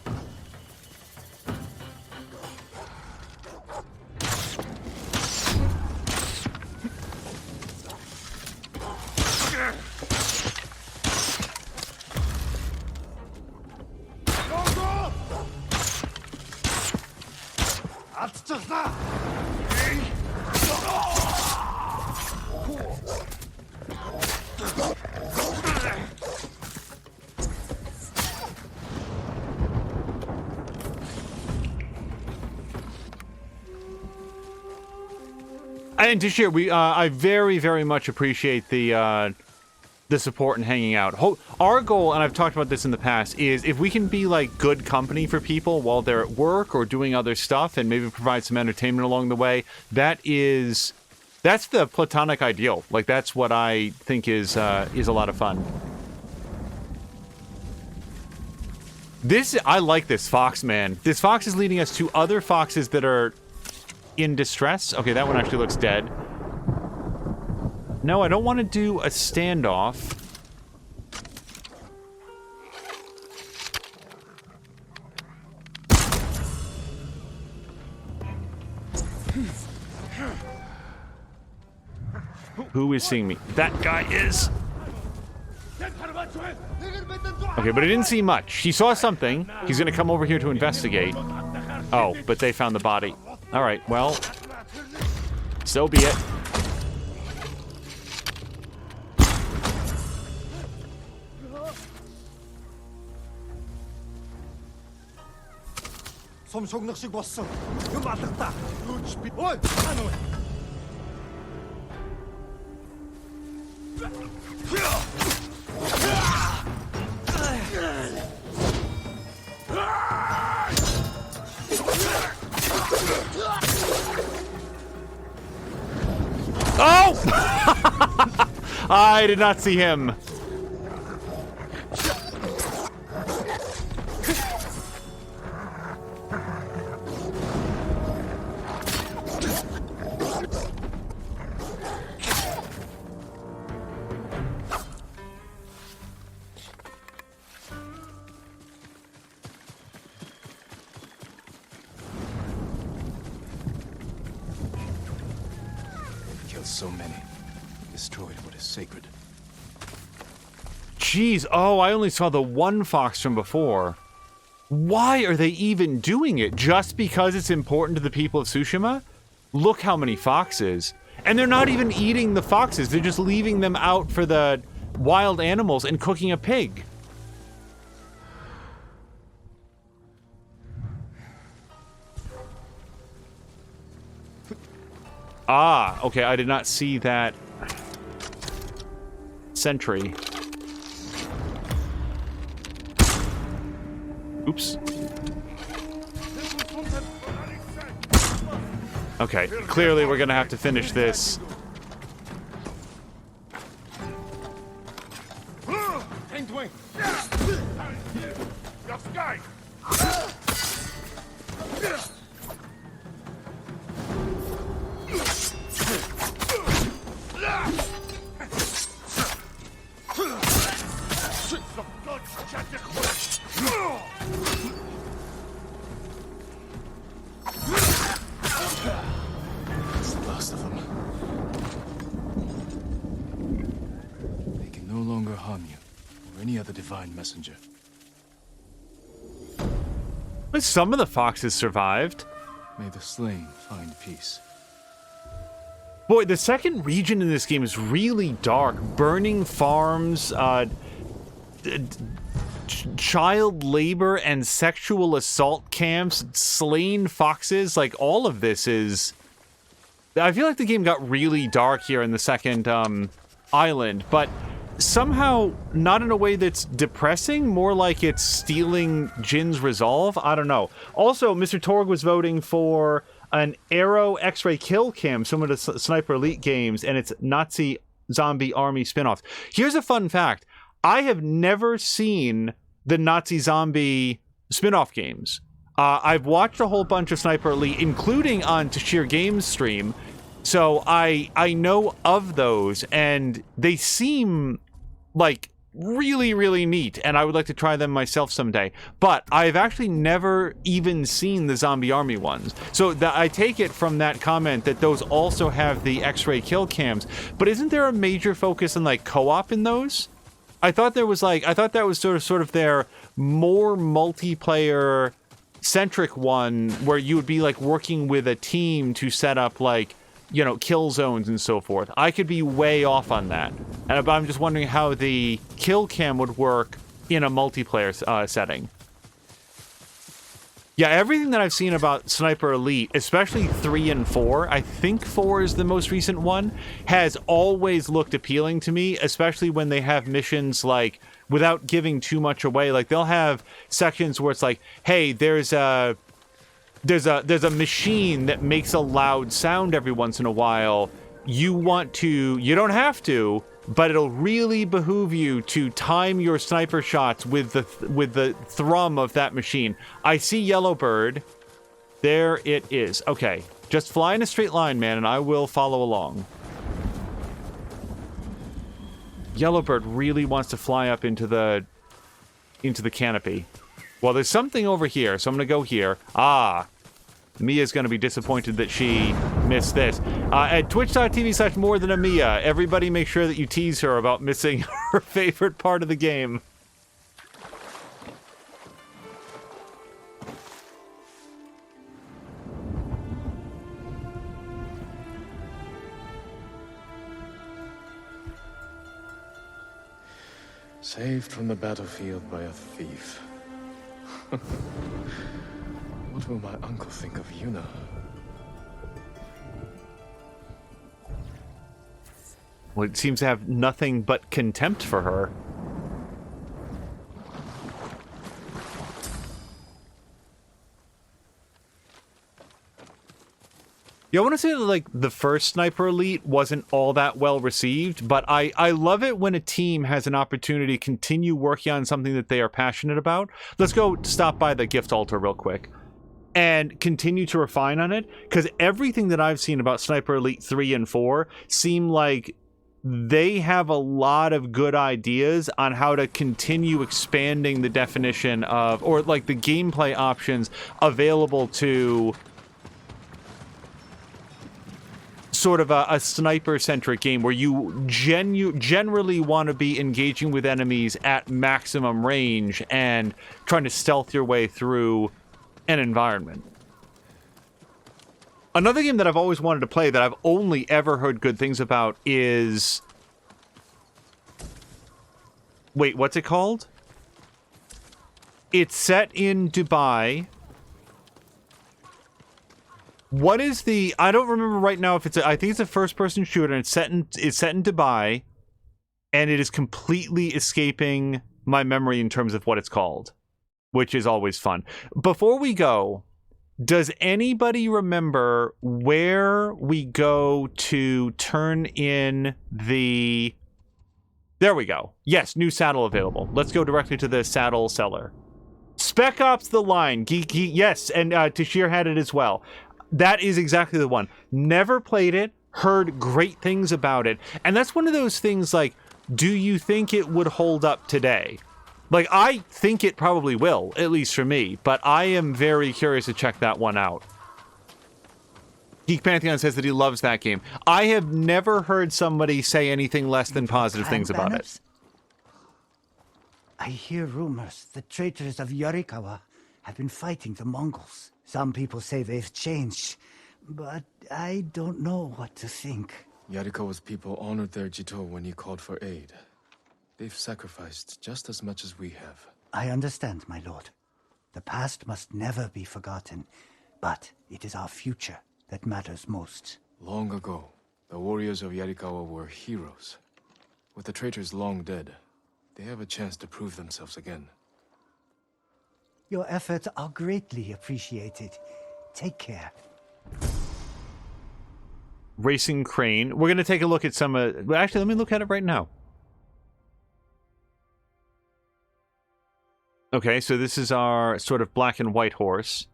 And Tashir, I very, very much appreciate the support and hanging out. Our goal, and I've talked about this in the past, is if we can be like good company for people while they're at work or doing other stuff, and maybe provide some entertainment along the way. That's the platonic ideal. Like that's what I think is a lot of fun. I like this fox, man. This fox is leading us to other foxes that are in distress. Okay, that one actually looks dead. No, I don't want to do a standoff. Who is seeing me? That guy is. Okay, but I didn't see much. He saw something. He's gonna come over here to investigate. Oh, but they found the body. Alright, well, so be it. Oh! I did not see him. so many. Destroyed what is sacred. Jeez, oh, I only saw the one fox from before. Why are they even doing it? Just because it's important to the people of Tsushima? Look how many foxes. And they're not even eating the foxes. They're just leaving them out for the wild animals and cooking a pig. Ah, okay, I did not see that sentry. Oops. Okay, clearly we're gonna have to finish this. That's the last of them. They can no longer harm you, or any other divine messenger. But some of the foxes survived. May the slain find peace. Boy, the second region in this game is really dark. Burning farms, child labor and sexual assault camps, slain foxes, like all of this is... I feel like the game got really dark here in the second island, but somehow not in a way that's depressing, more like it's stealing Jin's resolve. I don't know. Also, Mr. Torg was voting for an Arrow X-Ray Kill Cam, some of the Sniper Elite games, and its Nazi Zombie Army spin-offs. Here's a fun fact. I have never seen the Nazi Zombie spin-off games. I've watched a whole bunch of Sniper Elite, including on Tashir Games stream, so I know of those, and they seem like really, really neat, and I would like to try them myself someday. But I've actually never even seen the Zombie Army ones. So I take it from that comment that those also have the X-ray kill cams. But isn't there a major focus on like co-op in those? I thought there was like, I thought that was sort of their more multiplayer centric one where you would be like working with a team to set up like, you know, kill zones and so forth. I could be way off on that. And I'm just wondering how the kill cam would work in a multiplayer setting. Yeah, everything that I've seen about Sniper Elite, especially 3 and 4, I think 4 is the most recent one, has always looked appealing to me, especially when they have missions like, without giving too much away, like they'll have sections where it's like, hey, there's a machine that makes a loud sound every once in a while. You don't have to, but it'll really behoove you to time your sniper shots with the thrum of that machine. I see Yellowbird. There it is. Okay, just fly in a straight line, man, and I will follow along. Yellowbird really wants to fly up into the canopy. Well, there's something over here, so I'm gonna go here. Ah, Mia's gonna be disappointed that she missed this. At twitch.tv/morethanamia, everybody make sure that you tease her about missing her favorite part of the game. Saved from the battlefield by a thief. What will my uncle think of Yuna? Well, it seems to have nothing but contempt for her. Yeah, I want to say that, like, the first Sniper Elite wasn't all that well received, but I love it when a team has an opportunity to continue working on something that they are passionate about. Let's go stop by the gift altar real quick and continue to refine on it, because everything that I've seen about Sniper Elite 3 and 4 seem like they have a lot of good ideas on how to continue expanding the definition of, or like the gameplay options available to sort of a sniper-centric game where you generally want to be engaging with enemies at maximum range and trying to stealth your way through an environment. Another game that I've always wanted to play that I've only ever heard good things about is... Wait, what's it called? It's set in Dubai. What is the... I don't remember right now if it's I think it's a first-person shooter, and it's set in Dubai, and it is completely escaping my memory in terms of what it's called, which is always fun. Before we go, does anybody remember where we go to turn in the... There we go. Yes, new saddle available. Let's go directly to the saddle seller. Spec Ops The Line. Yes, and Tashir had it as well. That is exactly the one. Never played it, heard great things about it. And that's one of those things like, do you think it would hold up today? Like, I think it probably will, at least for me, but I am very curious to check that one out. Geek Pantheon says that he loves that game. I have never heard somebody say anything less than positive things about it. I hear rumors the traitors of Yarikawa have been fighting the Mongols. Some people say they've changed, but I don't know what to think. Yarikawa's people honored their Jito when he called for aid. They've sacrificed just as much as we have. I understand, my lord. The past must never be forgotten, but it is our future that matters most. Long ago, the warriors of Yarikawa were heroes. With the traitors long dead, they have a chance to prove themselves again. Your efforts are greatly appreciated. Take care. Racing Crane. We're going to take a look at some... actually, let me look at it right now. Okay, so this is our sort of black and white horse.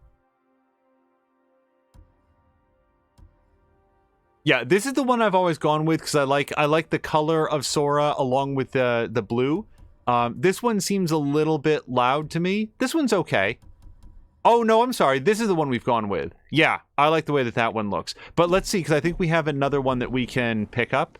Yeah, this is the one I've always gone with because I like the color of Sora along with the blue. This one seems a little bit loud to me. This one's okay. Oh, no, I'm sorry. This is the one we've gone with. Yeah, I like the way that one looks. But let's see, because I think we have another one that we can pick up.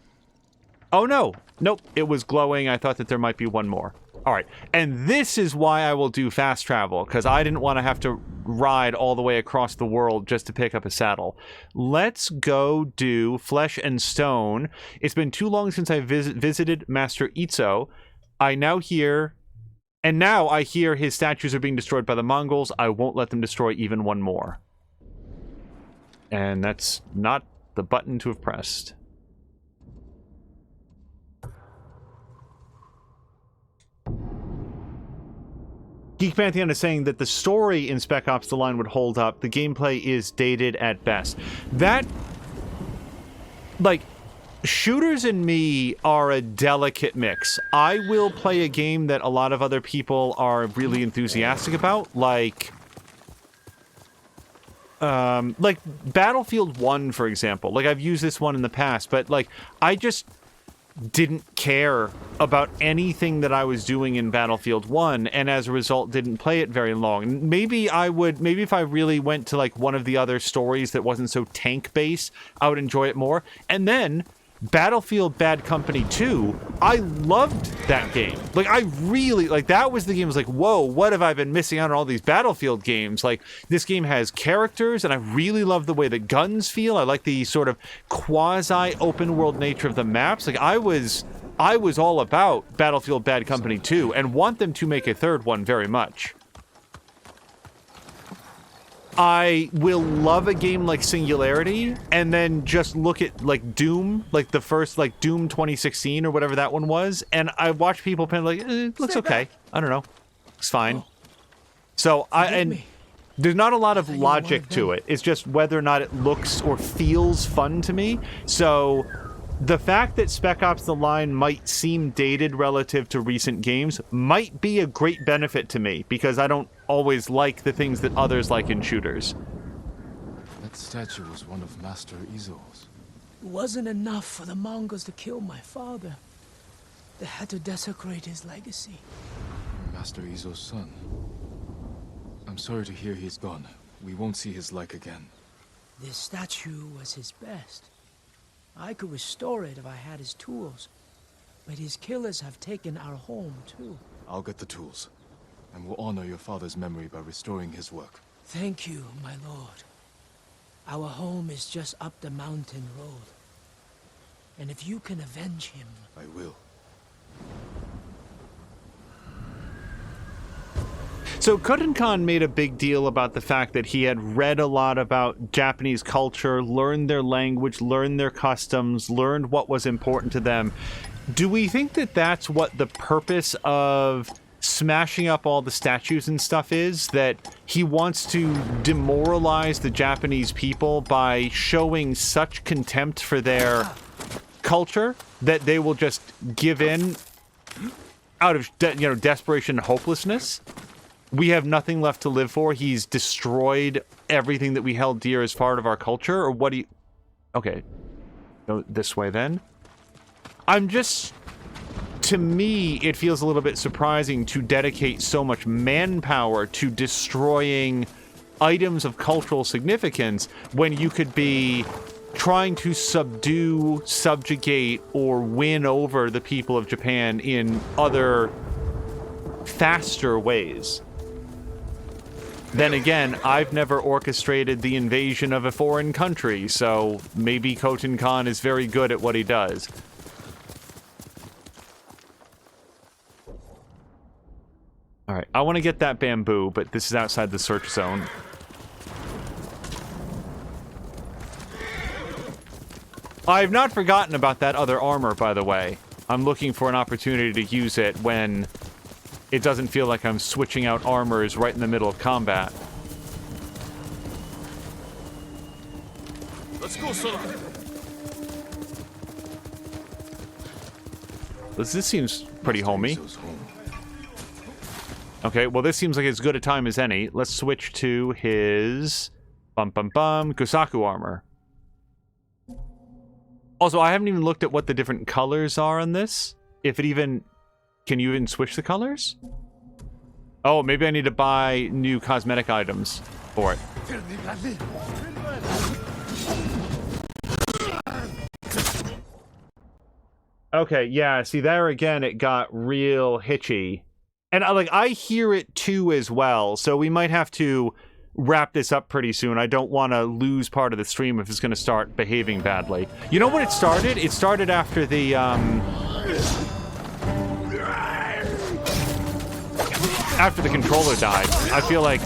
Oh, no. Nope, it was glowing. I thought that there might be one more. All right, and this is why I will do fast travel, because I didn't want to have to ride all the way across the world just to pick up a saddle. Let's go do Flesh and Stone. It's been too long since I visited Master Itzo. I now hear his statues are being destroyed by the Mongols. I won't let them destroy even one more. And that's not the button to have pressed. Geek Pantheon is saying that the story in Spec Ops The Line would hold up. The gameplay is dated at best. That, like, shooters and me are a delicate mix. I will play a game that a lot of other people are really enthusiastic about, like Battlefield 1, for example. Like, I've used this one in the past, but, like, I just didn't care about anything that I was doing in Battlefield 1, and as a result didn't play it very long. Maybe if I really went to like one of the other stories that wasn't so tank-based, I would enjoy it more. And then Battlefield Bad Company 2, I loved that game. Like, I really, like, that was the game I was like, whoa, what have I been missing out on all these Battlefield games? Like, this game has characters, and I really love the way the guns feel. I like the sort of quasi-open world nature of the maps. Like, I was all about Battlefield Bad Company 2, and want them to make a third one very much. I will love a game like Singularity, and then just look at, like, Doom, like the first, like, Doom 2016 or whatever that one was, and I watch people play, like, it looks okay. I don't know. It's fine. So, there's not a lot of logic to it. It's just whether or not it looks or feels fun to me. So, the fact that Spec Ops The Line might seem dated relative to recent games might be a great benefit to me, because I don't always like the things that others like in shooters. That statue was one of Master Izo's. It wasn't enough for the Mongols to kill my father. They had to desecrate his legacy. Master Izo's son. I'm sorry to hear he's gone. We won't see his like again. This statue was his best. I could restore it if I had his tools. But his killers have taken our home, too. I'll get the tools, and will honor your father's memory by restoring his work. Thank you, my lord. Our home is just up the mountain road. And if you can avenge him... I will. So Khotun Khan made a big deal about the fact that he had read a lot about Japanese culture, learned their language, learned their customs, learned what was important to them. Do we think that that's what the purpose of smashing up all the statues and stuff is? That he wants to demoralize the Japanese people by showing such contempt for their culture that they will just give in out of desperation and hopelessness? We have nothing left to live for. He's destroyed everything that we held dear as part of our culture? Or what do you... Okay. Go this way then. I'm just... To me, it feels a little bit surprising to dedicate so much manpower to destroying items of cultural significance when you could be trying to subdue, subjugate, or win over the people of Japan in other faster ways. Then again, I've never orchestrated the invasion of a foreign country, so maybe Khotun Khan is very good at what he does. Alright, I want to get that bamboo, but this is outside the search zone. I've not forgotten about that other armor, by the way. I'm looking for an opportunity to use it when it doesn't feel like I'm switching out armors right in the middle of combat. Let's go, son. This seems pretty homey. Okay, well this seems like as good a time as any. Let's switch to his... Kusaku armor. Also, I haven't even looked at what the different colors are on this. If it even... Can you even switch the colors? Oh, maybe I need to buy new cosmetic items for it. Okay, yeah, see, there again, it got real hitchy. And, I hear it too as well, so we might have to wrap this up pretty soon. I don't want to lose part of the stream if it's going to start behaving badly. You know when it started? It started after the, after the controller died. I feel like...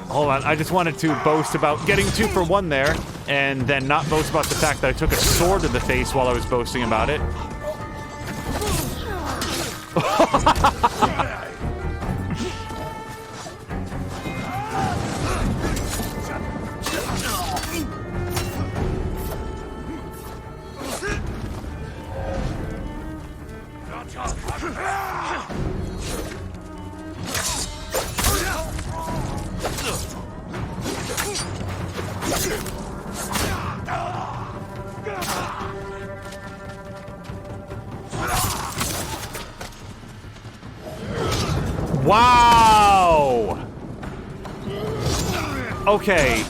Hold on, I just wanted to boast about getting 2 for 1 there, and then not boast about the fact that I took a sword to the face while I was boasting about it. Wow! Okay.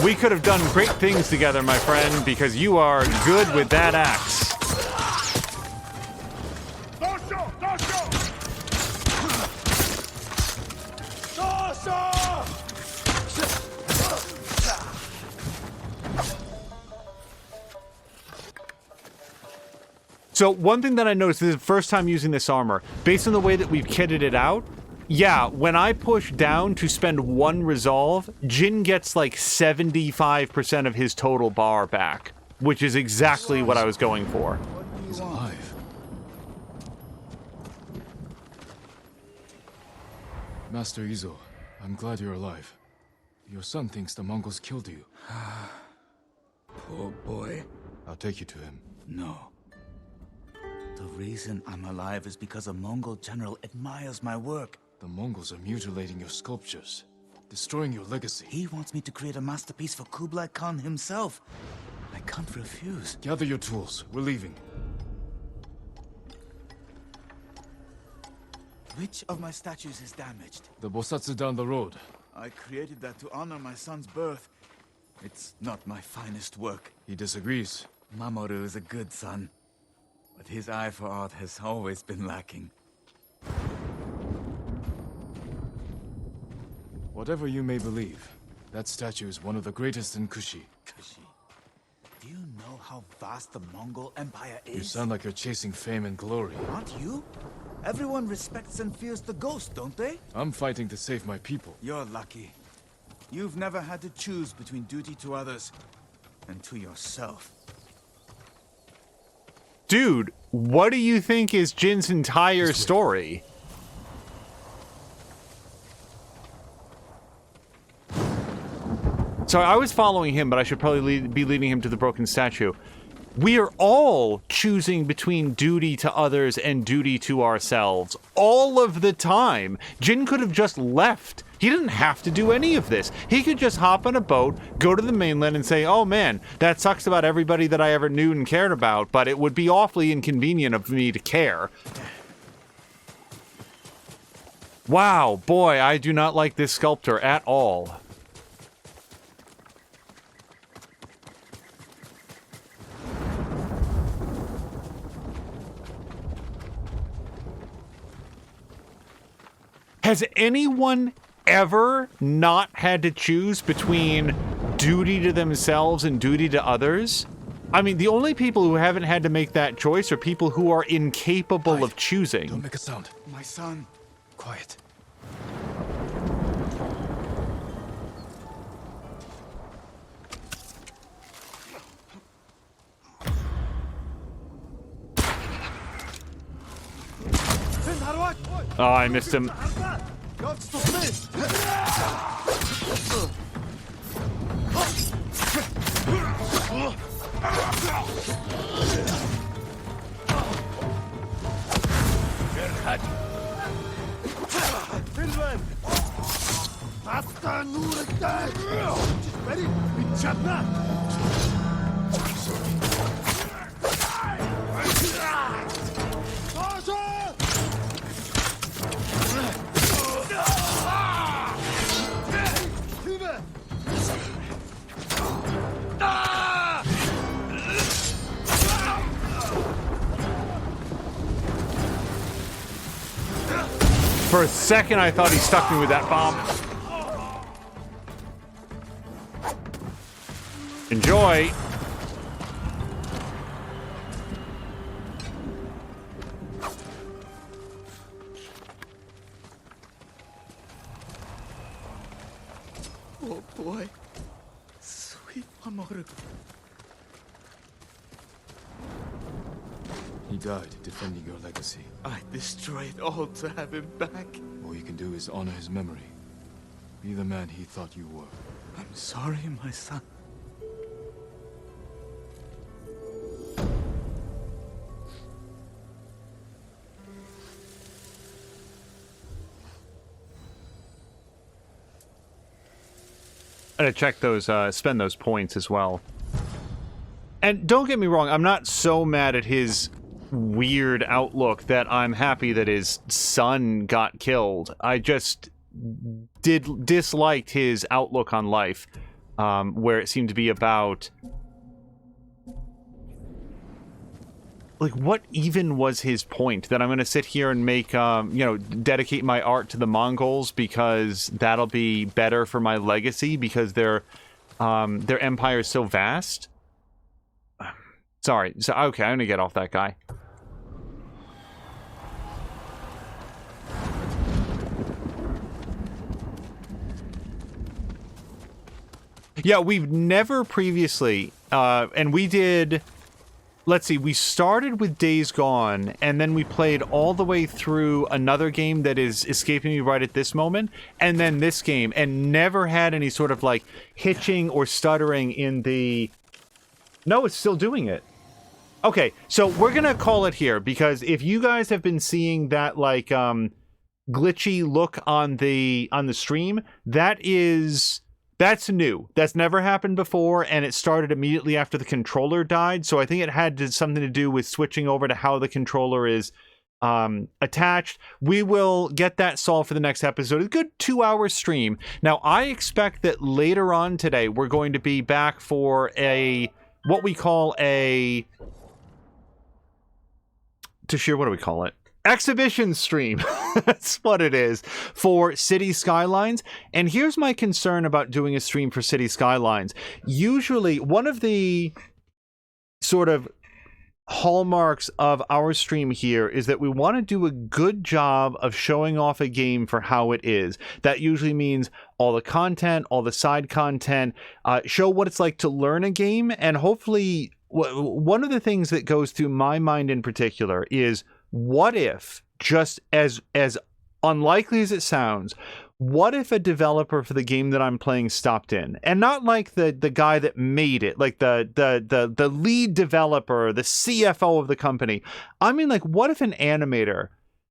We could have done great things together, my friend, because you are good with that axe. So one thing that I noticed, this is the first time using this armor, based on the way that we've kitted it out, yeah, when I push down to spend 1 resolve, Jin gets like 75% of his total bar back, which is exactly what I was going for. He's alive. Master Izo, I'm glad you're alive. Your son thinks the Mongols killed you. Poor boy. I'll take you to him. No. The reason I'm alive is because a Mongol general admires my work. The Mongols are mutilating your sculptures, destroying your legacy. He wants me to create a masterpiece for Kublai Khan himself. I can't refuse. Gather your tools. We're leaving. Which of my statues is damaged? The Bosatsu down the road. I created that to honor my son's birth. It's not my finest work. He disagrees. Mamoru is a good son, but his eye for art has always been lacking. Whatever you may believe, that statue is one of the greatest in Kushi. Kushi. Do you know how vast the Mongol Empire is? You sound like you're chasing fame and glory. Aren't you? Everyone respects and fears the ghost, don't they? I'm fighting to save my people. You're lucky. You've never had to choose between duty to others and to yourself. Dude, what do you think is Jin's entire story? So I was following him, but I should probably be leading him to the broken statue. We are all choosing between duty to others and duty to ourselves all of the time. Jin could have just left. He didn't have to do any of this. He could just hop on a boat, go to the mainland and say, oh man, that sucks about everybody that I ever knew and cared about, but it would be awfully inconvenient of me to care. Wow, boy, I do not like this sculptor at all. Has anyone ever not had to choose between duty to themselves and duty to others? I mean, the only people who haven't had to make that choice are people who are incapable of choosing. Don't make a sound. My son. Quiet. Oh, I missed him. For a second, I thought he stuck me with that bomb. Enjoy. Oh boy. Sweet Mamoru. He died defending your legacy. I destroyed all to have him back. All you can do is honor his memory. Be the man he thought you were. I'm sorry, my son. I'm gonna check those, spend those points as well. And don't get me wrong, I'm not so mad at his weird outlook that I'm happy that his son got killed. I just disliked his outlook on life, where it seemed to be about, like, what even was his point? That I'm going to sit here and make, you know, dedicate my art to the Mongols because that'll be better for my legacy because their empire is so vast? Sorry. So, okay, I'm going to get off that guy. Yeah, we've never previously, and we did, let's see, we started with Days Gone, and then we played all the way through another game that is escaping me right at this moment, and then this game, and never had any sort of, like, hitching or stuttering in the... No, it's still doing it. Okay, so we're gonna call it here, because if you guys have been seeing that, like, glitchy look on the stream, that's new. That's never happened before, and it started immediately after the controller died, so I think it had something to do with switching over to how the controller is attached. We will get that solved for the next episode. A good 2-hour stream. Now, I expect that later on today, we're going to be back for what we call a... Tashir, what do we call it? Exhibition stream. That's what it is for City Skylines. And here's my concern about doing a stream for City Skylines. Usually, one of the sort of hallmarks of our stream here is that we want to do a good job of showing off a game for how it is. That usually means all the content, all the side content, show what it's like to learn a game, and hopefully one of the things that goes through my mind in particular is, what if, just as unlikely as it sounds, what if a developer for the game that I'm playing stopped in? And not like the guy that made it, like the lead developer, the CFO of the company. I mean, like, what if an animator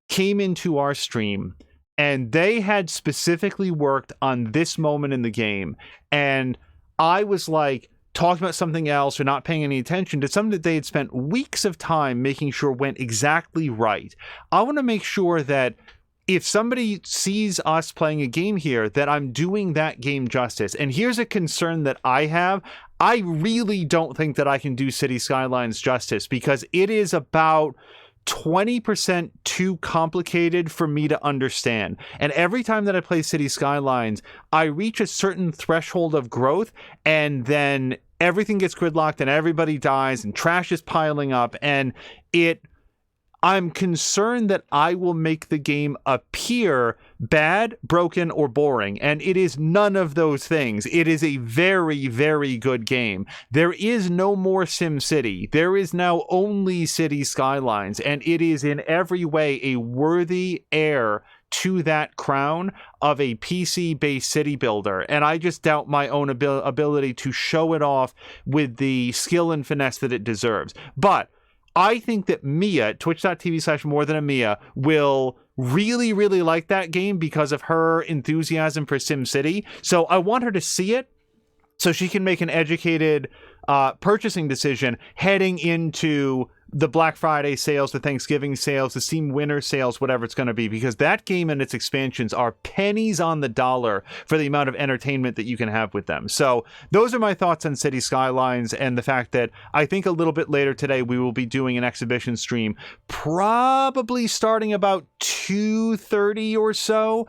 came into our stream and they had specifically worked on this moment in the game, and I was like talking about something else or not paying any attention to something that they had spent weeks of time making sure went exactly right. I want to make sure that if somebody sees us playing a game here, that I'm doing that game justice. And here's a concern that I have. I really don't think that I can do City Skylines justice, because it is about 20% too complicated for me to understand. And every time that I play City Skylines, I reach a certain threshold of growth, and then everything gets gridlocked and everybody dies and trash is piling up, and I'm concerned that I will make the game appear bad, broken, or boring. And it is none of those things. It is a very, very good game. There is no more SimCity. There is now only City Skylines. And it is in every way a worthy heir to that crown of a PC-based city builder. And I just doubt my own ability to show it off with the skill and finesse that it deserves. But I think that Mia, twitch.tv/morethanamia, will really, really like that game because of her enthusiasm for SimCity. So I want her to see it so she can make an educated purchasing decision heading into the Black Friday sales, the Thanksgiving sales, the Steam Winter sales, whatever it's going to be, because that game and its expansions are pennies on the dollar for the amount of entertainment that you can have with them. So those are my thoughts on City Skylines, and the fact that I think a little bit later today we will be doing an exhibition stream, probably starting about 2:30 or so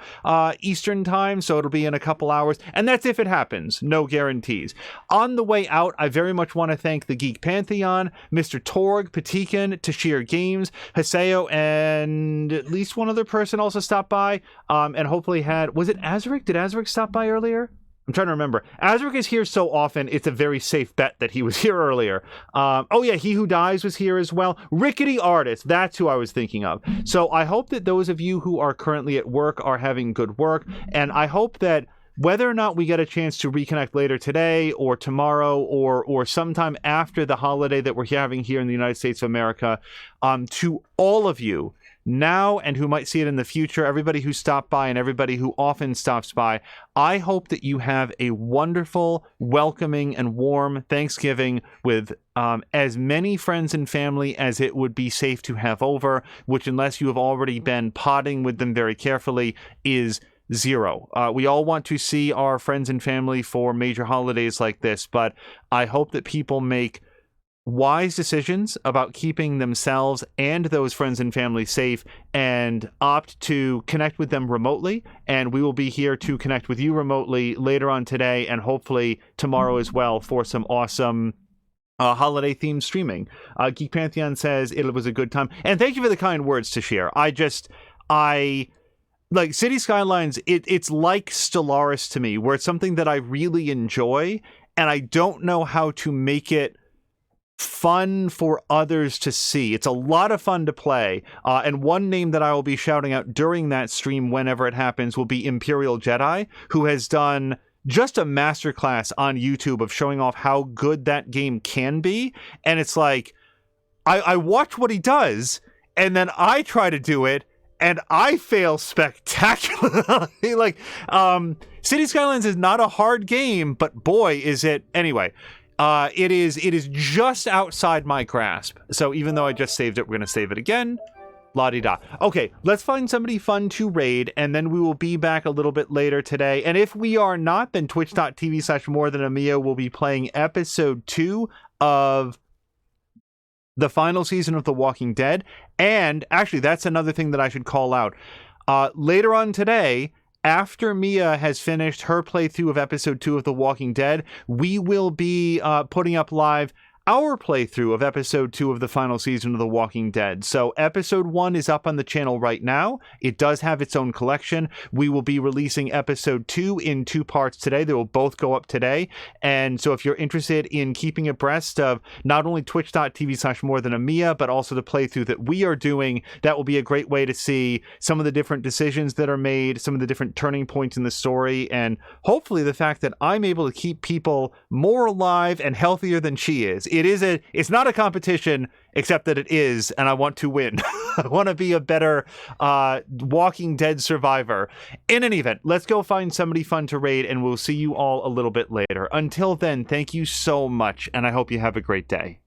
Eastern time, so it'll be in a couple hours, and that's if it happens. No guarantees. On the way out, I very much want to thank the Geek Pantheon, Mr. Torg, Patikan, Tashir Games, Haseo, and at least one other person also stopped by, and hopefully was it Azaric? Did Azaric stop by earlier? I'm trying to remember. Azaric is here so often, it's a very safe bet that he was here earlier. Oh yeah, He Who Dies was here as well. Rickety Artist, that's who I was thinking of. So I hope that those of you who are currently at work are having good work, and I hope that whether or not we get a chance to reconnect later today or tomorrow or sometime after the holiday that we're having here in the United States of America, to all of you now and who might see it in the future, everybody who stopped by and everybody who often stops by, I hope that you have a wonderful, welcoming, and warm Thanksgiving with as many friends and family as it would be safe to have over, which, unless you have already been potting with them very carefully, is zero. We all want to see our friends and family for major holidays like this, but I hope that people make wise decisions about keeping themselves and those friends and family safe and opt to connect with them remotely. And we will be here to connect with you remotely later on today and hopefully tomorrow as well for some awesome holiday themed streaming. Geek Pantheon says it was a good time, and thank you for the kind words to share. I like City Skylines, it's like Stellaris to me, where it's something that I really enjoy, and I don't know how to make it fun for others to see. It's a lot of fun to play, and one name that I will be shouting out during that stream whenever it happens will be Imperial Jedi, who has done just a masterclass on YouTube of showing off how good that game can be, and it's like, I watch what he does, and then I try to do it, and I fail spectacularly. Like, City Skylines is not a hard game, but boy, is it. Anyway, it is just outside my grasp. So even though I just saved it, we're going to save it again. La-di-da. Okay, let's find somebody fun to raid, and then we will be back a little bit later today. And if we are not, then twitch.tv/morethanamia will be playing episode 2 of the final season of The Walking Dead. And actually, that's another thing that I should call out. Later on today, after Mia has finished her playthrough of episode 2 of The Walking Dead, we will be putting up live our playthrough of episode 2 of the final season of The Walking Dead. So episode 1 is up on the channel right now. It does have its own collection. We will be releasing episode 2 in 2 parts today. They will both go up today. And so if you're interested in keeping abreast of not only twitch.tv/morethanamia, but also the playthrough that we are doing, that will be a great way to see some of the different decisions that are made, some of the different turning points in the story, and hopefully the fact that I'm able to keep people more alive and healthier than she is. It's not a competition, except that it is, and I want to win. I want to be a better Walking Dead survivor. In any event, let's go find somebody fun to raid, and we'll see you all a little bit later. Until then, thank you so much, and I hope you have a great day.